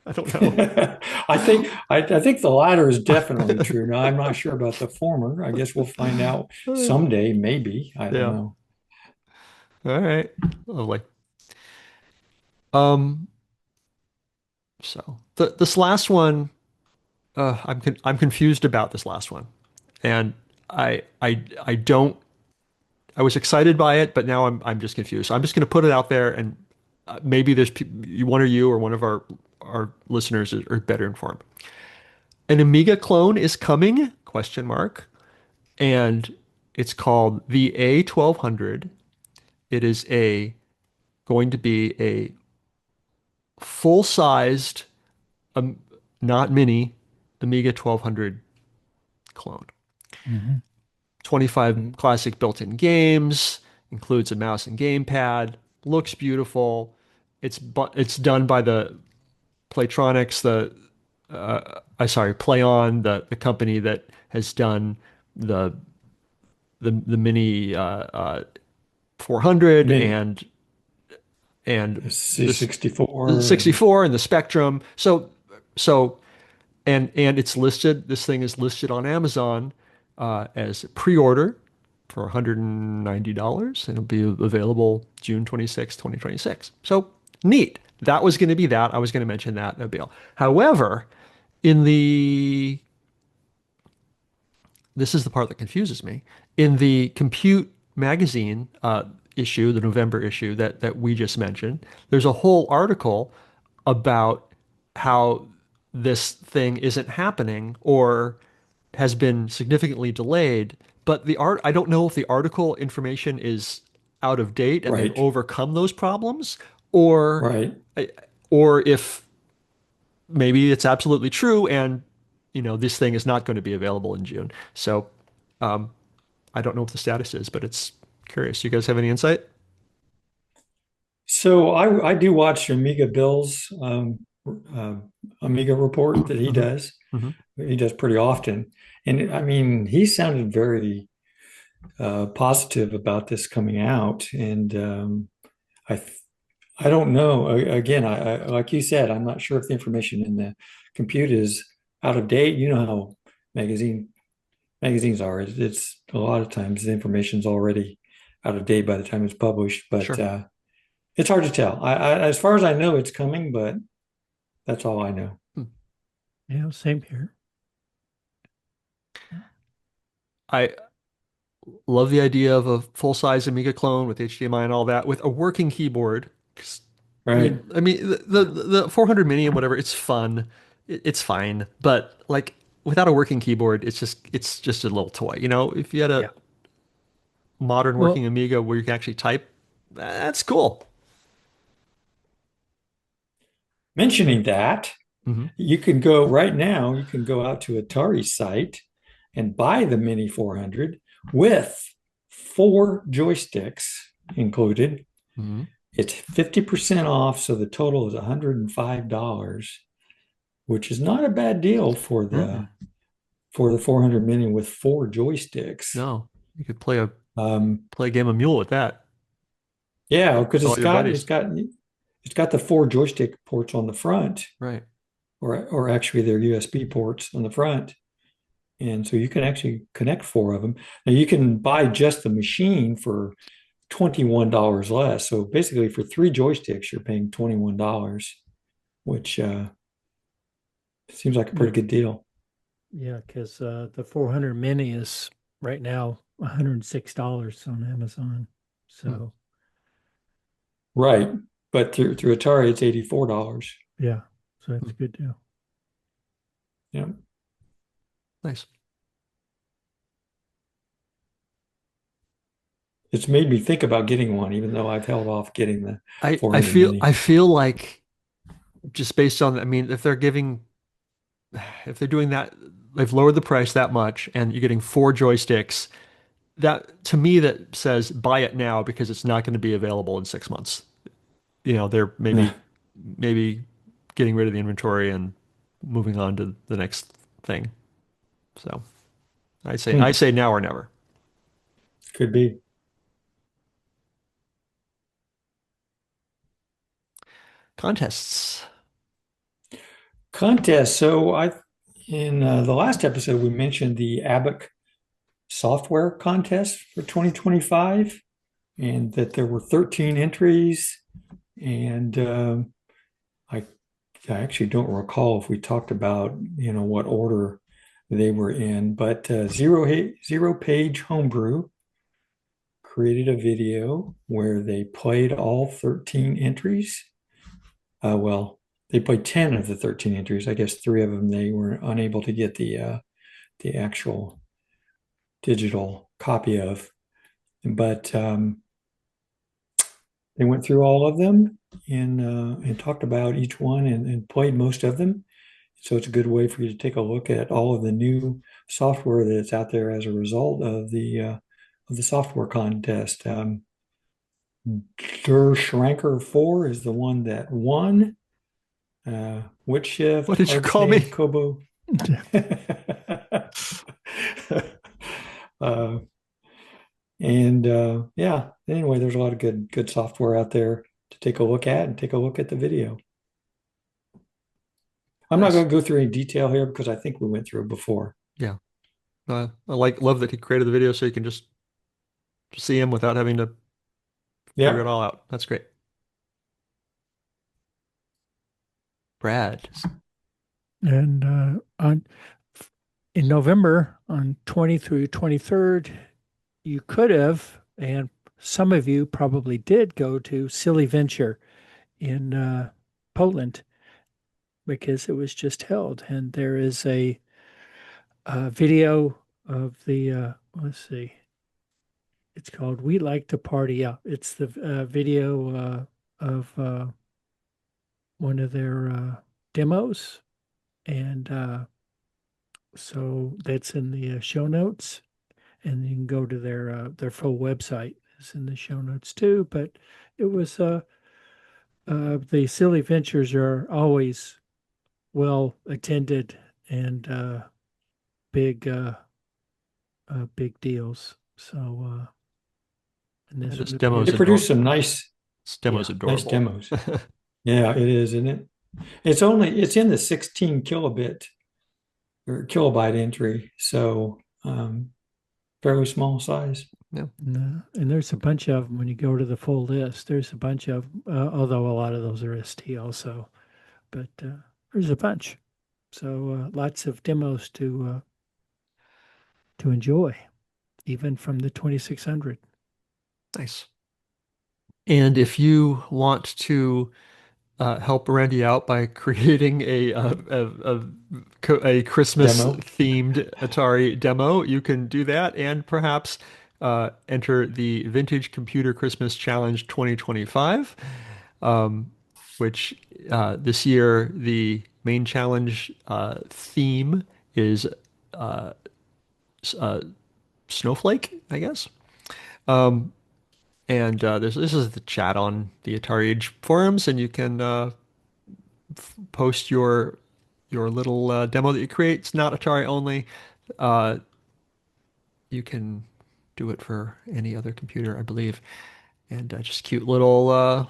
I don't know. I think the latter is definitely true. Now, I'm not sure about the former. I guess we'll find out someday, maybe. I don't Yeah. know. All right. Lovely. Um, so this last one, I'm confused about this last one, and I don't. I was excited by it, but now I'm just confused. So I'm just going to put it out there, and maybe there's one or you or one of our listeners are better informed. An Amiga clone is coming? Question mark. And it's called the A1200. It is a going to be a full-sized, um, not mini, Amiga 1200 clone. Mhm. 25 Mm. classic built-in games, includes a mouse and gamepad, looks beautiful. It's done by the Playtronics, sorry, PlayOn, the company that has done the the Mini 400 Mini and this the C64 and 64 and the Spectrum. So and it's listed. This thing is listed on Amazon as pre-order for $190. It'll be available June 26, 2026. So neat. That was going to be that. I was going to mention that, Nabil. However, in the this is the part that confuses me. In the Compute magazine issue, the November issue that we just mentioned, there's a whole article about how this thing isn't happening or has been significantly delayed. But I don't know if the article information is out of date and they've right, overcome those problems, or right. or if maybe it's absolutely true and this thing is not going to be available in June. So um, I don't know what the status is, but it's curious. You guys have any insight? So I do watch Amiga Bill's Amiga report that he Hmm. does. Hmm. He does pretty often, and I mean he sounded very positive about this coming out, and I I don't know. Again, I like you said, I'm not sure if the information in the compute is out of date. You know how magazines are. It's a lot of times the information's already out of date by the time it's published, but Sure. it's hard to tell. As far as I know, it's coming, but that's all I know. Hmm. Yeah, same here. I love the idea of a full-size Amiga clone with HDMI and all that with a working keyboard. 'Cause, Right, the 400 Mini and whatever, it's fun. It's fine, but like without a working keyboard, it's just a little toy. If you had a Yeah. modern Well, working Amiga where you can actually type, that's cool. mentioning that, Hmm. you can go right now, you can go out to Atari's site and buy the Mini 400 with four joysticks included. Hmm. It's 50% off, so the total is $105, which is not a bad deal for the Mm-mm. 400 Mini with four joysticks. No, you could play a game of Mule with that. Yeah, because All it's your got buddies. it's got it's got the four joystick ports on the front, Right. or actually they're USB ports on the front. And so you can actually connect four of them. Now you can buy just the machine for $21 less. So basically for three joysticks, you're paying $21, which seems like a pretty Yeah. good deal. Yeah, because the 400 mini is right now $106 on Amazon. Hmm. So Right. But through Atari, it's $84. yeah, so Hmm. that's a good deal. Yeah. Nice. It's made me think about getting one, even though I've held off getting the I 400 feel mini. I feel like just based on, I mean, if they're doing that, they've lowered the price that much and you're getting four joysticks, that to me that says buy it now because it's not going to be available in 6 months. They're Yeah. maybe getting rid of the inventory and moving on to the next thing. So I Hmm. say now or never. Could be. Contests. Contest. So in the last episode, we mentioned the ABAC software contest for 2025 and that there were 13 entries. And I, I actually don't recall if we talked about, what order they were in, but Zero Page Homebrew created a video where they played all 13 entries. Well, they played 10 of the 13 entries. I guess three of them they were unable to get the actual digital copy of, but they went through all of them and talked about each one and played most of them. So it's a good way for you to take a look at all of the new software that's out there as a result of the software contest. Der Schranker 4 is the one that won. Witch What Shift, did you Hard call me? Snake, Kobo. uh, and yeah, anyway, there's a lot of good software out there to take a look at and take a look at the video. I'm not Nice. going to go through any detail here because I think we went through it before. Yeah. Love that he created the video so you can just see him without having to figure it Yeah. all out. That's great. Brad. And on in November on 20 through 23rd, you could have, and some of you probably did go to Silly Venture in Poland because it was just held. And there is a video of the, let's see, it's called We Like to Party. Yeah, it's the video of one of their demos. And so that's in the show notes. And you can go to their full website. It's in the show notes too. But it was the silly ventures are always well attended and big big deals. So and Yeah, this this would demo appear, is They produced adorable. some nice, This demo's yeah, nice adorable. demos. Yeah, it is, isn't it? It's in the 16 kilobit or kilobyte entry, so fairly small size. Yeah, and there's a bunch of them when you go to the full list. There's a bunch of, although a lot of those are ST also, but there's a bunch. So lots of demos to enjoy, even from the 2600. nice. And if you want to help Randy out by creating a Christmas Demo. themed Atari demo, you can do that and perhaps enter the Vintage Computer Christmas Challenge 2025, um, which this year the main challenge theme is uh, uh, snowflake, I guess. Um, and this is the chat on the Atari Age forums, and you can post your little demo that you create. It's not Atari only. Uh, you can do it for any other computer, I believe. And just cute little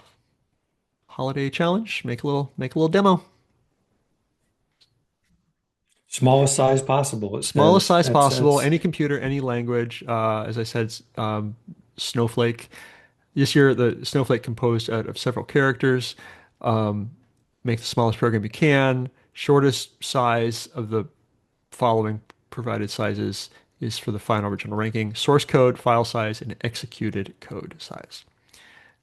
holiday challenge. Make a little demo. Smallest size possible, it Smallest says. size That's possible, that's any computer, any language. As I said, Snowflake. This year, the Snowflake composed out of several characters. Um, make the smallest program you can. Shortest size of the following provided sizes is for the final original ranking: source code, file size, and executed code size.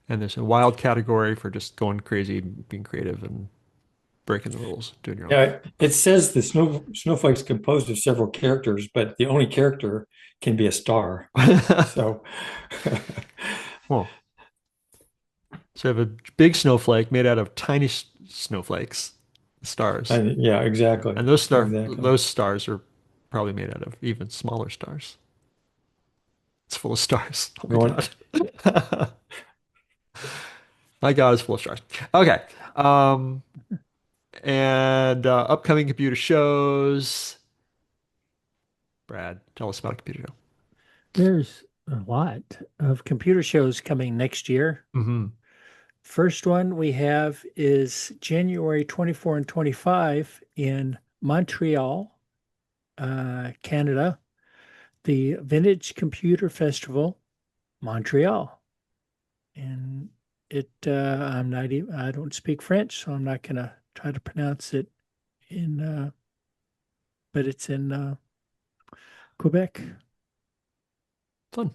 And there's a wild category for just going crazy, being creative, and breaking the rules, doing your own thing. yeah. It says the snowflake's composed of several characters, but the only character can be a star. So, Well, so you have a big snowflake made out of tiny snowflakes, stars, yeah, exactly, and exactly. those stars are probably made out of even smaller stars. It's full of stars. Oh my Going God. My God, it's full of stars. Okay. Um, and upcoming computer shows. Brad, tell us about a computer show. There's a lot of computer shows coming next year. Mm-hmm. First one we have is January 24 and 25 in Montreal, Canada, the Vintage Computer Festival, Montreal. And I don't speak French, so I'm not going to try to pronounce it but it's in Quebec. Fun.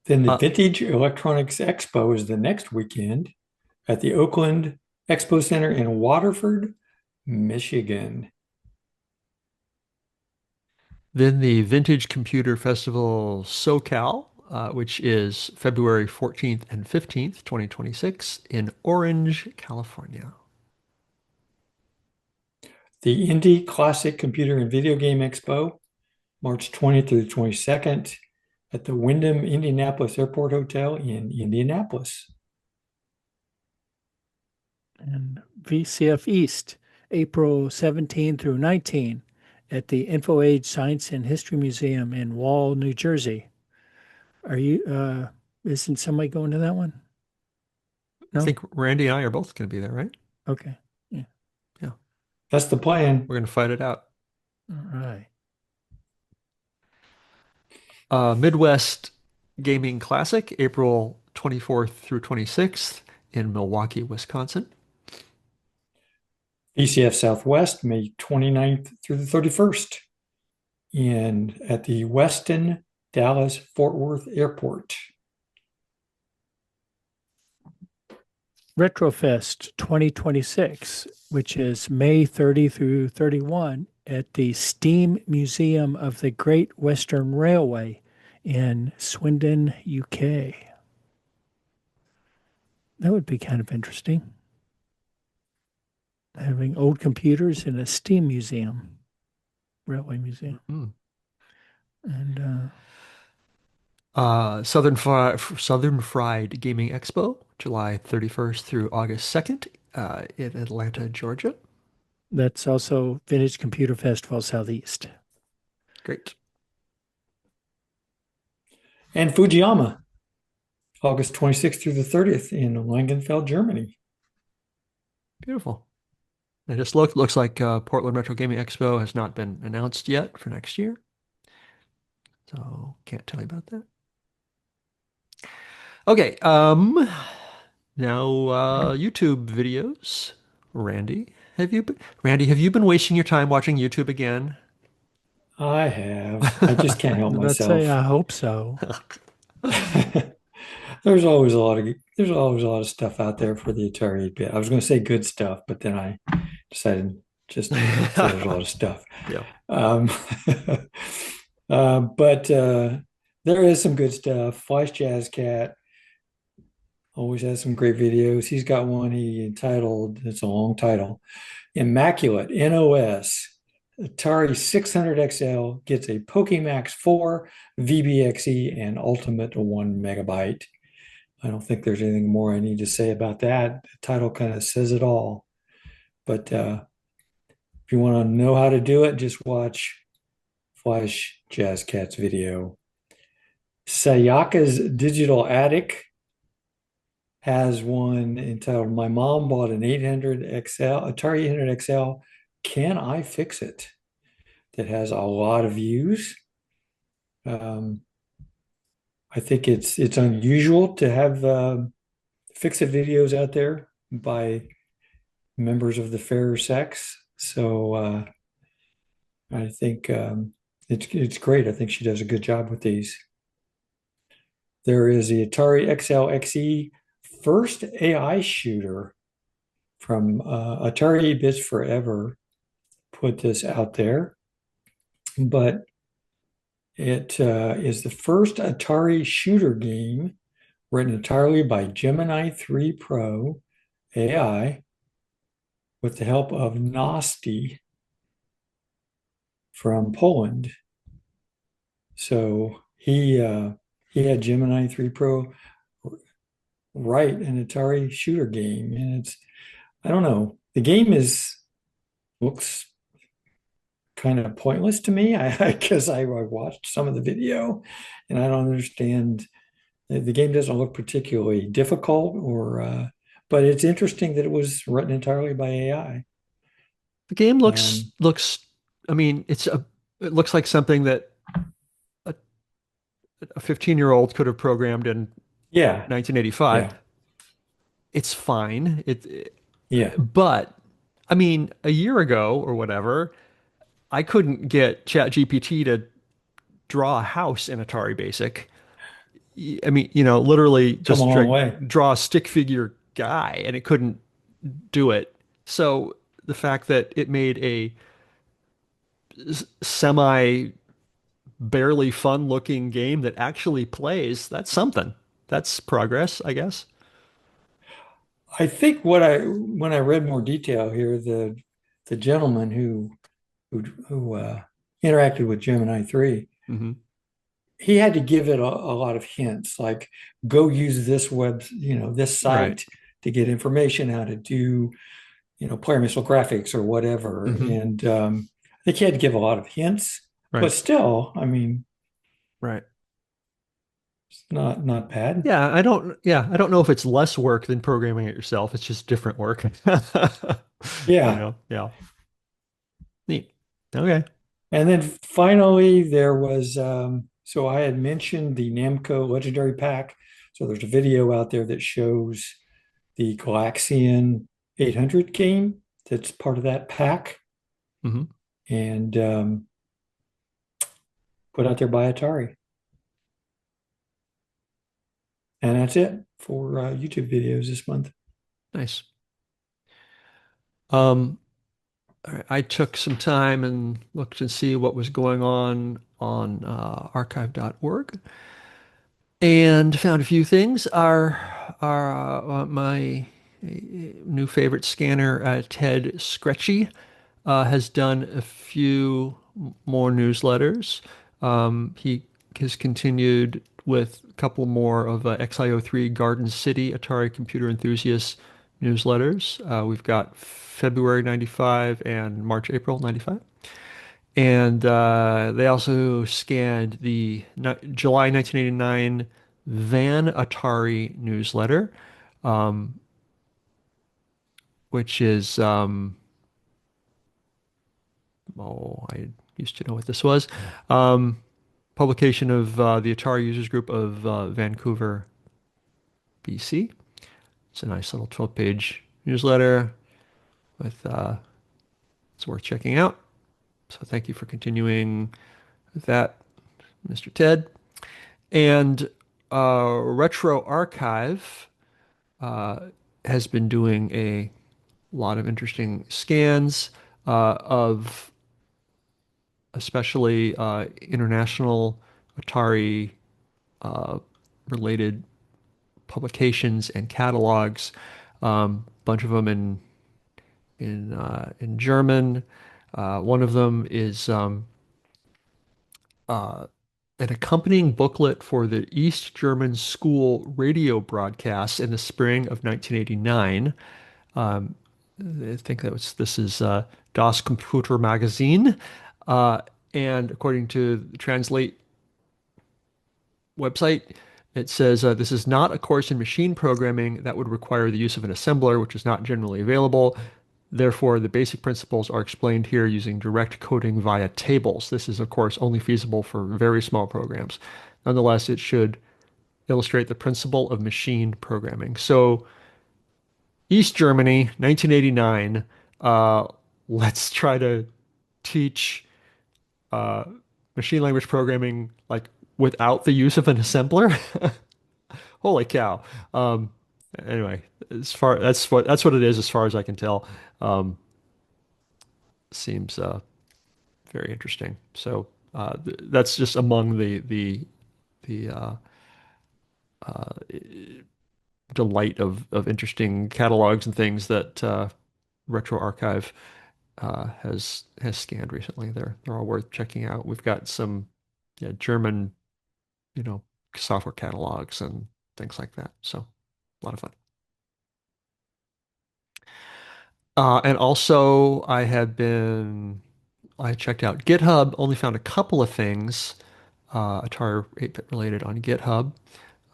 Then the Uh, Vintage Electronics Expo is the next weekend at the Oakland Expo Center in Waterford, Michigan. then the Vintage Computer Festival SoCal, which is February 14th and 15th, 2026 in Orange, California. The Indie Classic Computer and Video Game Expo, March 20th through the 22nd at the Wyndham Indianapolis Airport Hotel in Indianapolis. And VCF East, April 17 through 19 at the InfoAge Science and History Museum in Wall, New Jersey. Isn't somebody going to that one? I No? think Randy and I are both going to be there, right? Okay. Yeah. Yeah. That's the plan. We're going to fight it out. All right. Midwest Gaming Classic, April 24th through 26th in Milwaukee, Wisconsin. VCF Southwest, May 29th through the 31st at the Westin Dallas Fort Worth Airport. Retrofest 2026, which is May 30 through 31 at the Steam Museum of the Great Western Railway in Swindon, UK. That would be kind of interesting. Having old computers in a steam museum, railway museum. Mm. And Southern Fried Gaming Expo, July 31st through August 2nd in Atlanta, Georgia. that's also Vintage Computer Festival Southeast. Great. And Fujiyama, August 26th through the 30th in Langenfeld, Germany. Beautiful. It just looks like Portland Retro Gaming Expo has not been announced yet for next year. So can't tell you about that. Okay, now YouTube videos. Randy, have you been wasting your time watching YouTube again? I have. I just can't help Let's say myself. I hope so. There's always a lot of stuff out there for the Atari 8-bit. I was going to say good stuff, but then I decided just to say there's a lot of stuff. Yeah. Um, but there is some good stuff. Flash Jazz Cat always has some great videos. He's got one he entitled, it's a long title, Immaculate NOS. Atari 600XL gets a Pokémax 4, VBXE, and Ultimate 1 megabyte. I don't think there's anything more I need to say about that. The title kind of says it all. But if you want to know how to do it, just watch Flash Jazz Cat's video. Sayaka's Digital Attic has one entitled My Mom Bought an 800 XL, Atari 800 XL Can I Fix It that has a lot of views. Um, I think it's unusual to have fix-it videos out there by members of the fairer sex. So I think it's great. I think she does a good job with these. There is the Atari XL first AI shooter from Atari Bits Forever put this out there, but it is the first Atari shooter game written entirely by Gemini 3 Pro AI with the help of Nosti from Poland. So he had Gemini 3 Pro write an Atari shooter game, and it's I don't know. The game is looks kind of pointless to me. I guess I watched some of the video, and I don't understand. The game doesn't look particularly difficult, but it's interesting that it was written entirely by AI. The game Um, looks. I mean, it looks like something that a, a 15-year-old could have programmed in yeah, 1985. yeah, It's fine. yeah. But I mean, a year ago or whatever, I couldn't get ChatGPT to draw a house in Atari Basic. I mean, literally Come a just long way. draw a stick figure guy, and it couldn't do it. So the fact that it made a semi barely fun looking game that actually plays, that's something. That's progress, I guess. I think what I when I read more detail here, the gentleman who interacted with Gemini 3, Hmm. he had to give it a lot of hints, like go use this Right. site to get information how to do, player missile graphics or whatever. Hmm. And I think he had to give a lot of hints, Right. but still, I mean, Right. it's not bad. Yeah, I don't know if it's less work than programming it yourself. It's just different work. Yeah. Yeah. Neat. Okay. And then finally, there was so I had mentioned the Namco Legendary Pack. So there's a video out there that shows the Galaxian 800 game that's part of that pack Hmm. and put out there by Atari. And that's it for YouTube videos this month. Nice. Um, all right, I took some time and looked to see what was going on archive.org and found a few things. Our my new favorite scanner, Ted Scretchy, has done a few more newsletters. He has continued with a couple more of XIO3 Garden City Atari Computer Enthusiast newsletters. We've got February 95 and March, April 95. And they also scanned the July 1989 Van Atari newsletter, um, which is I used to know what this was. Um, Publication of the Atari Users Group of Vancouver, BC. It's a nice little 12-page newsletter with it's worth checking out. So thank you for continuing with that, Mr. Ted. And Retro Archive uh, has been doing a lot of interesting scans of especially international Atari related publications and catalogs. Bunch of them in German. One of them is uh, an accompanying booklet for the East German school radio broadcast in the spring of 1989. Um, I think this is Das Computer Magazine. Uh, and according to the Translate website, it says this is not a course in machine programming that would require the use of an assembler, which is not generally available. Therefore, the basic principles are explained here using direct coding via tables. This is, of course, only feasible for very small programs. Nonetheless, it should illustrate the principle of machine programming. So, East Germany, 1989. Uh, let's try to teach uh, machine language programming like without the use of an assembler. Holy cow. Um, anyway, as far that's what it is as far as I can tell. Um, seems very interesting. So that's just among the delight of interesting catalogs and things that RetroArchive has scanned recently. They're all worth checking out. We've got some German, you know, software catalogs and things like that. So a lot of fun. And also, I checked out GitHub, only found a couple of things Atari 8-bit related on GitHub.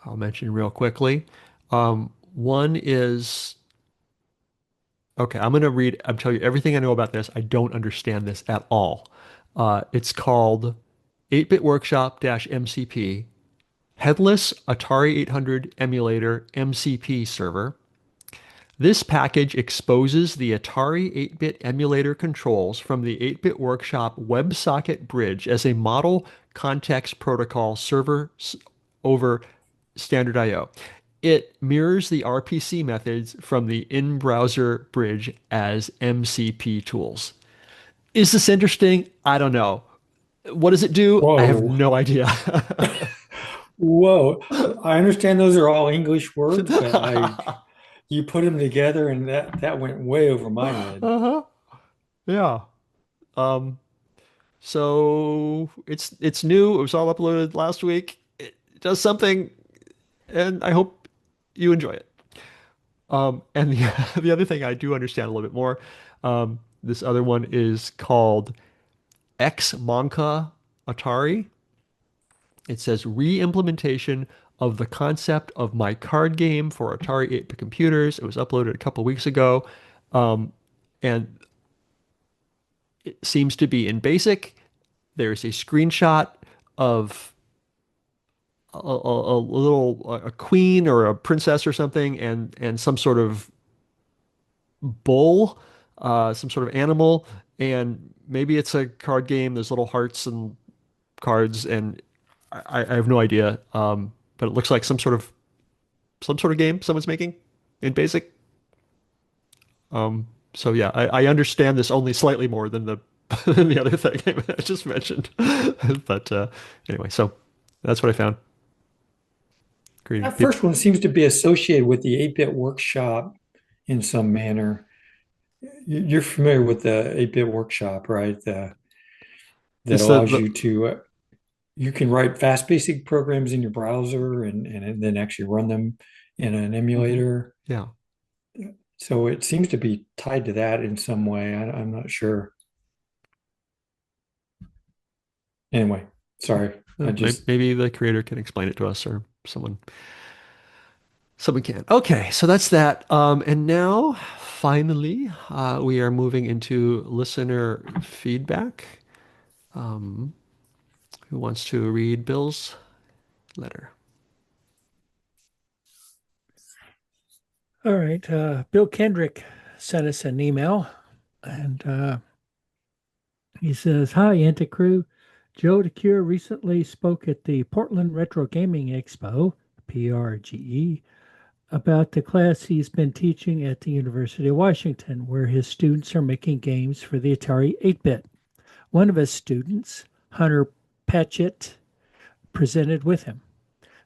I'll mention real quickly. One is, okay, I'm telling you everything I know about this. I don't understand this at all. It's called 8-bit Workshop-MCP, Headless Atari 800 Emulator MCP Server. This package exposes the Atari 8-bit emulator controls from the 8-bit Workshop WebSocket bridge as a model context protocol server over standard I/O. It mirrors the RPC methods from the in-browser bridge as MCP tools. Is this interesting? I don't know. What does it do? I have Whoa. no idea. Whoa. I understand those are all English words, but you put them together and that went way over my head. Uh-huh. Yeah. Um, So it's new. It was all uploaded last week. It does something, and I hope you enjoy it. And the the other thing I do understand a little bit more. This other one is called Ex Monka Atari. It says re-implementation of the concept of my card game for Atari 8-bit computers. It was uploaded a couple weeks ago, and it seems to be in BASIC. There's a screenshot of a little a queen or a princess or something and some sort of bull, some sort of animal, and maybe it's a card game. There's little hearts and cards, and I have no idea. But it looks like some sort of game someone's making in BASIC. So yeah, I understand this only slightly more than the than the other thing I just mentioned. But anyway, so that's what I found. Great. That first one seems to be associated with the 8-bit workshop in some manner. You're familiar with the 8-bit workshop, right? That It's allows the you to you can write fast basic programs in your browser and then actually run them in an Mhm. emulator. Yeah. So it seems to be tied to that in some way. I'm not sure. Anyway, sorry. I just Maybe the creator can explain it to us or someone can. Okay, so that's that. And now finally, we are moving into listener feedback. Um, who wants to read Bill's letter? All right. Bill Kendrick sent us an email and he says, "Hi, Antic Crew. Joe DeCure recently spoke at the Portland Retro Gaming Expo, PRGE, about the class he's been teaching at the University of Washington, where his students are making games for the Atari 8-bit. One of his students, Hunter Patchett, presented with him.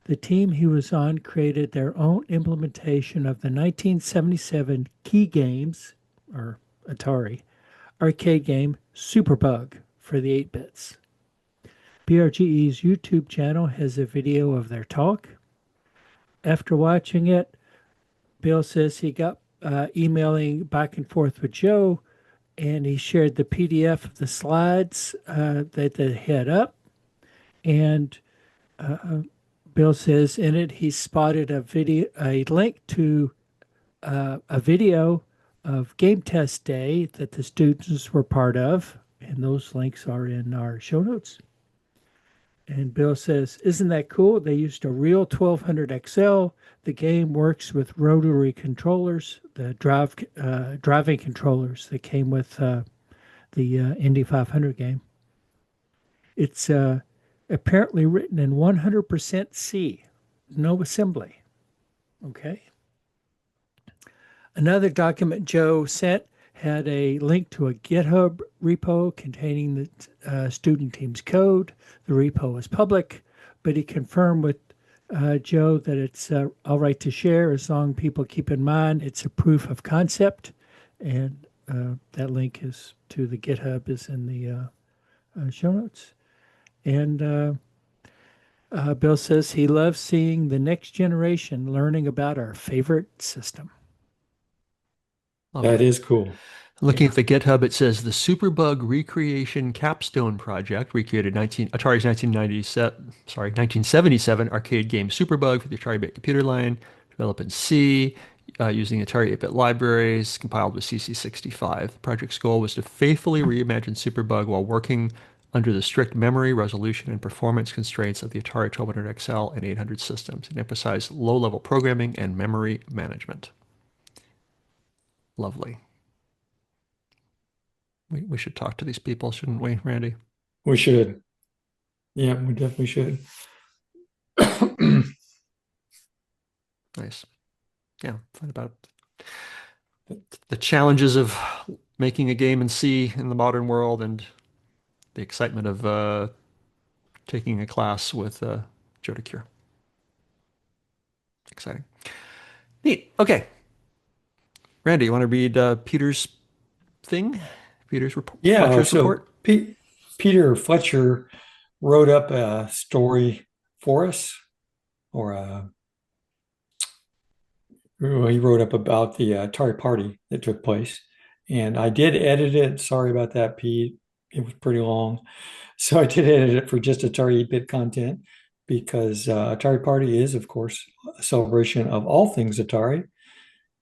The team he was on created their own implementation of the 1977 Key Games, or Atari, arcade game Superbug for the 8 bits. PRGE's YouTube channel has a video of their talk. After watching it, Bill says he got emailing back and forth with Joe, and he shared the PDF of the slides that they had up. And Bill says in it he spotted a link to a video of Game Test Day that the students were part of, and those links are in our show notes. And Bill says, "Isn't that cool? They used a real 1200 XL. The game works with rotary controllers, the driving controllers that came with the Indy 500 game. It's apparently written in 100% C, no assembly. Okay. Another document Joe sent had a link to a GitHub repo containing the student team's code. The repo is public, but he confirmed with Joe that it's all right to share as long as people keep in mind it's a proof of concept. And that link is to the GitHub is in the show notes. And Bill says he loves seeing the next generation learning about our favorite system. Lovely. That is cool. Looking at the GitHub, it says the Superbug Recreation Capstone Project recreated Atari's 1977 arcade game Superbug for the Atari 8-bit computer line, developed in C, using Atari 8-bit libraries, compiled with CC65. The project's goal was to faithfully reimagine Superbug while working under the strict memory, resolution, and performance constraints of the Atari 1200 XL and 800 systems, and emphasized low-level programming and memory management. Lovely. We should talk to these people, shouldn't we, Randy? We should. Yeah, we definitely should. Nice. Yeah, find about the challenges of making a game in C in the modern world and the excitement of taking a class with Joe DeCure. Exciting. Neat. Okay. Randy, you want to read Peter's thing? Yeah, Fletcher's so report? Peter Fletcher wrote up a story for us, or he wrote up about the Atari party that took place. And I did edit it. Sorry about that, Pete. It was pretty long. So I did edit it for just Atari 8-bit content because Atari Party is, of course, a celebration of all things Atari.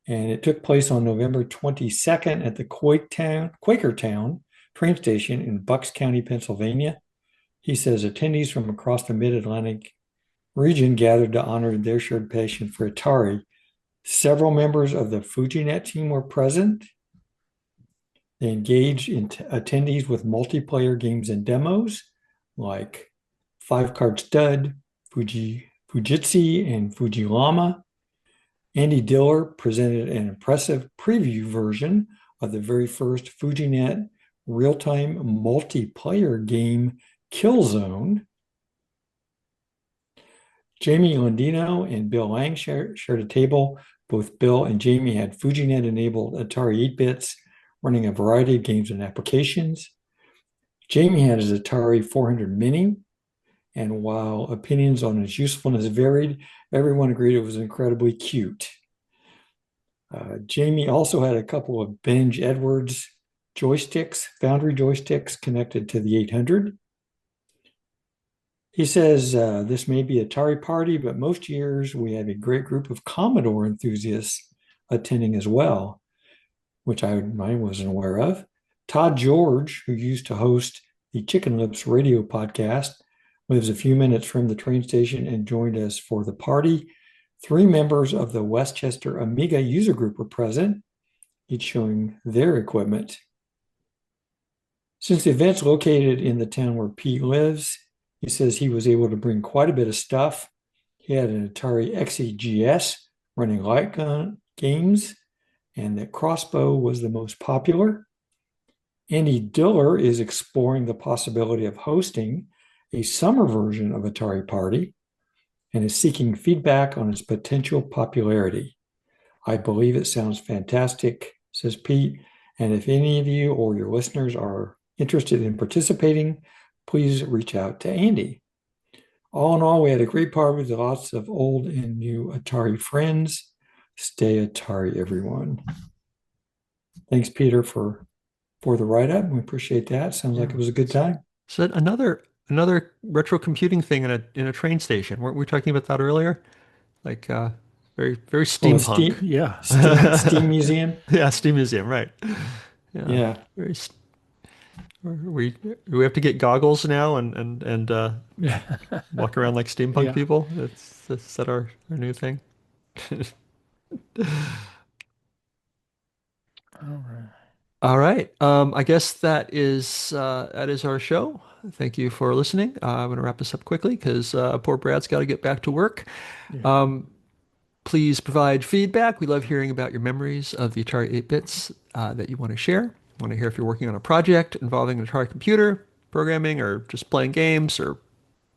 And it took place on November 22nd at the Quakertown train station in Bucks County, Pennsylvania. He says attendees from across the Mid-Atlantic region gathered to honor their shared passion for Atari. Several members of the FujiNet team were present. They engaged attendees with multiplayer games and demos like Five Card Stud, Fujitsu, and Fujilama. Andy Diller presented an impressive preview version of the very first FujiNet real-time multiplayer game Killzone. Jamie Landino and Bill Lang shared a table. Both Bill and Jamie had FujiNet-enabled Atari 8-bits running a variety of games and applications. Jamie had his Atari 400 Mini, and while opinions on its usefulness varied, everyone agreed it was incredibly cute. Jamie also had a couple of Benj Edwards joysticks, foundry joysticks connected to the 800. He says, this may be Atari party, but most years we have a great group of Commodore enthusiasts attending as well, which I wasn't aware of. Todd George, who used to host the Chicken Lips radio podcast, lives a few minutes from the train station and joined us for the party. 3 members of the Westchester Amiga user group were present, each showing their equipment. Since the event's located in the town where Pete lives, he says he was able to bring quite a bit of stuff. He had an Atari XEGS running light gun games, and that Crossbow was the most popular. Andy Diller is exploring the possibility of hosting a summer version of Atari Party and is seeking feedback on its potential popularity. I believe it sounds fantastic, says Pete, and if any of you or your listeners are interested in participating, please reach out to Andy. All in all, we had a great party with lots of old and new Atari friends. Stay Atari, everyone. Thanks, Peter, for the write-up. We appreciate that. Sounds like it was a good time. So another retro computing thing in a train station. Weren't we talking about that earlier? Like very Oh, a steampunk. Steam museum. Yeah, Steam Museum, right. Yeah. Yeah. Very we we have to get goggles now and Yeah. walk around like steampunk Yeah. people. Is that our new thing? All right. All right. I guess that is our show. Thank you for listening. I'm going to wrap this up quickly because poor Brad's got to get back to work. Yeah. Um, please provide feedback. We love hearing about your memories of the Atari 8-bits that you want to share. Want to hear if you're working on a project involving an Atari computer, programming, or just playing games, or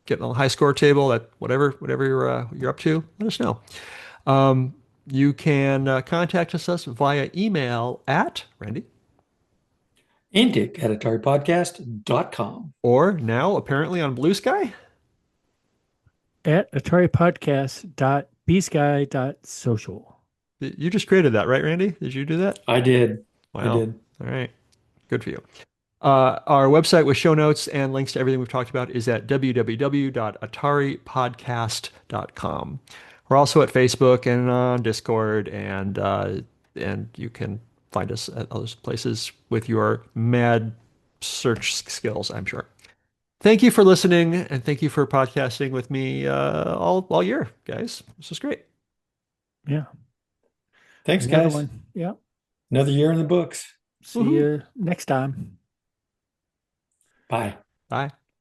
getting on the high score table. That whatever you're up to, let us know. Um, you can contact us via email at Randy. Antic at AtariPodcast.com. Or now apparently on Blue Sky. At ataripodcast.bsky.social. You just created that, right, Randy? Did you do that? I did. I Wow. did. All right. Good for you. Our website with show notes and links to everything we've talked about is at www.ataripodcast.com. We're also at Facebook and on Discord, and you can find us at those places with your mad search skills, I'm sure. Thank you for listening, and thank you for podcasting with me all year, guys. This was great. Yeah. Thanks, Another guys. one. Yeah. Another year in the books. See you next time. Bye. Bye.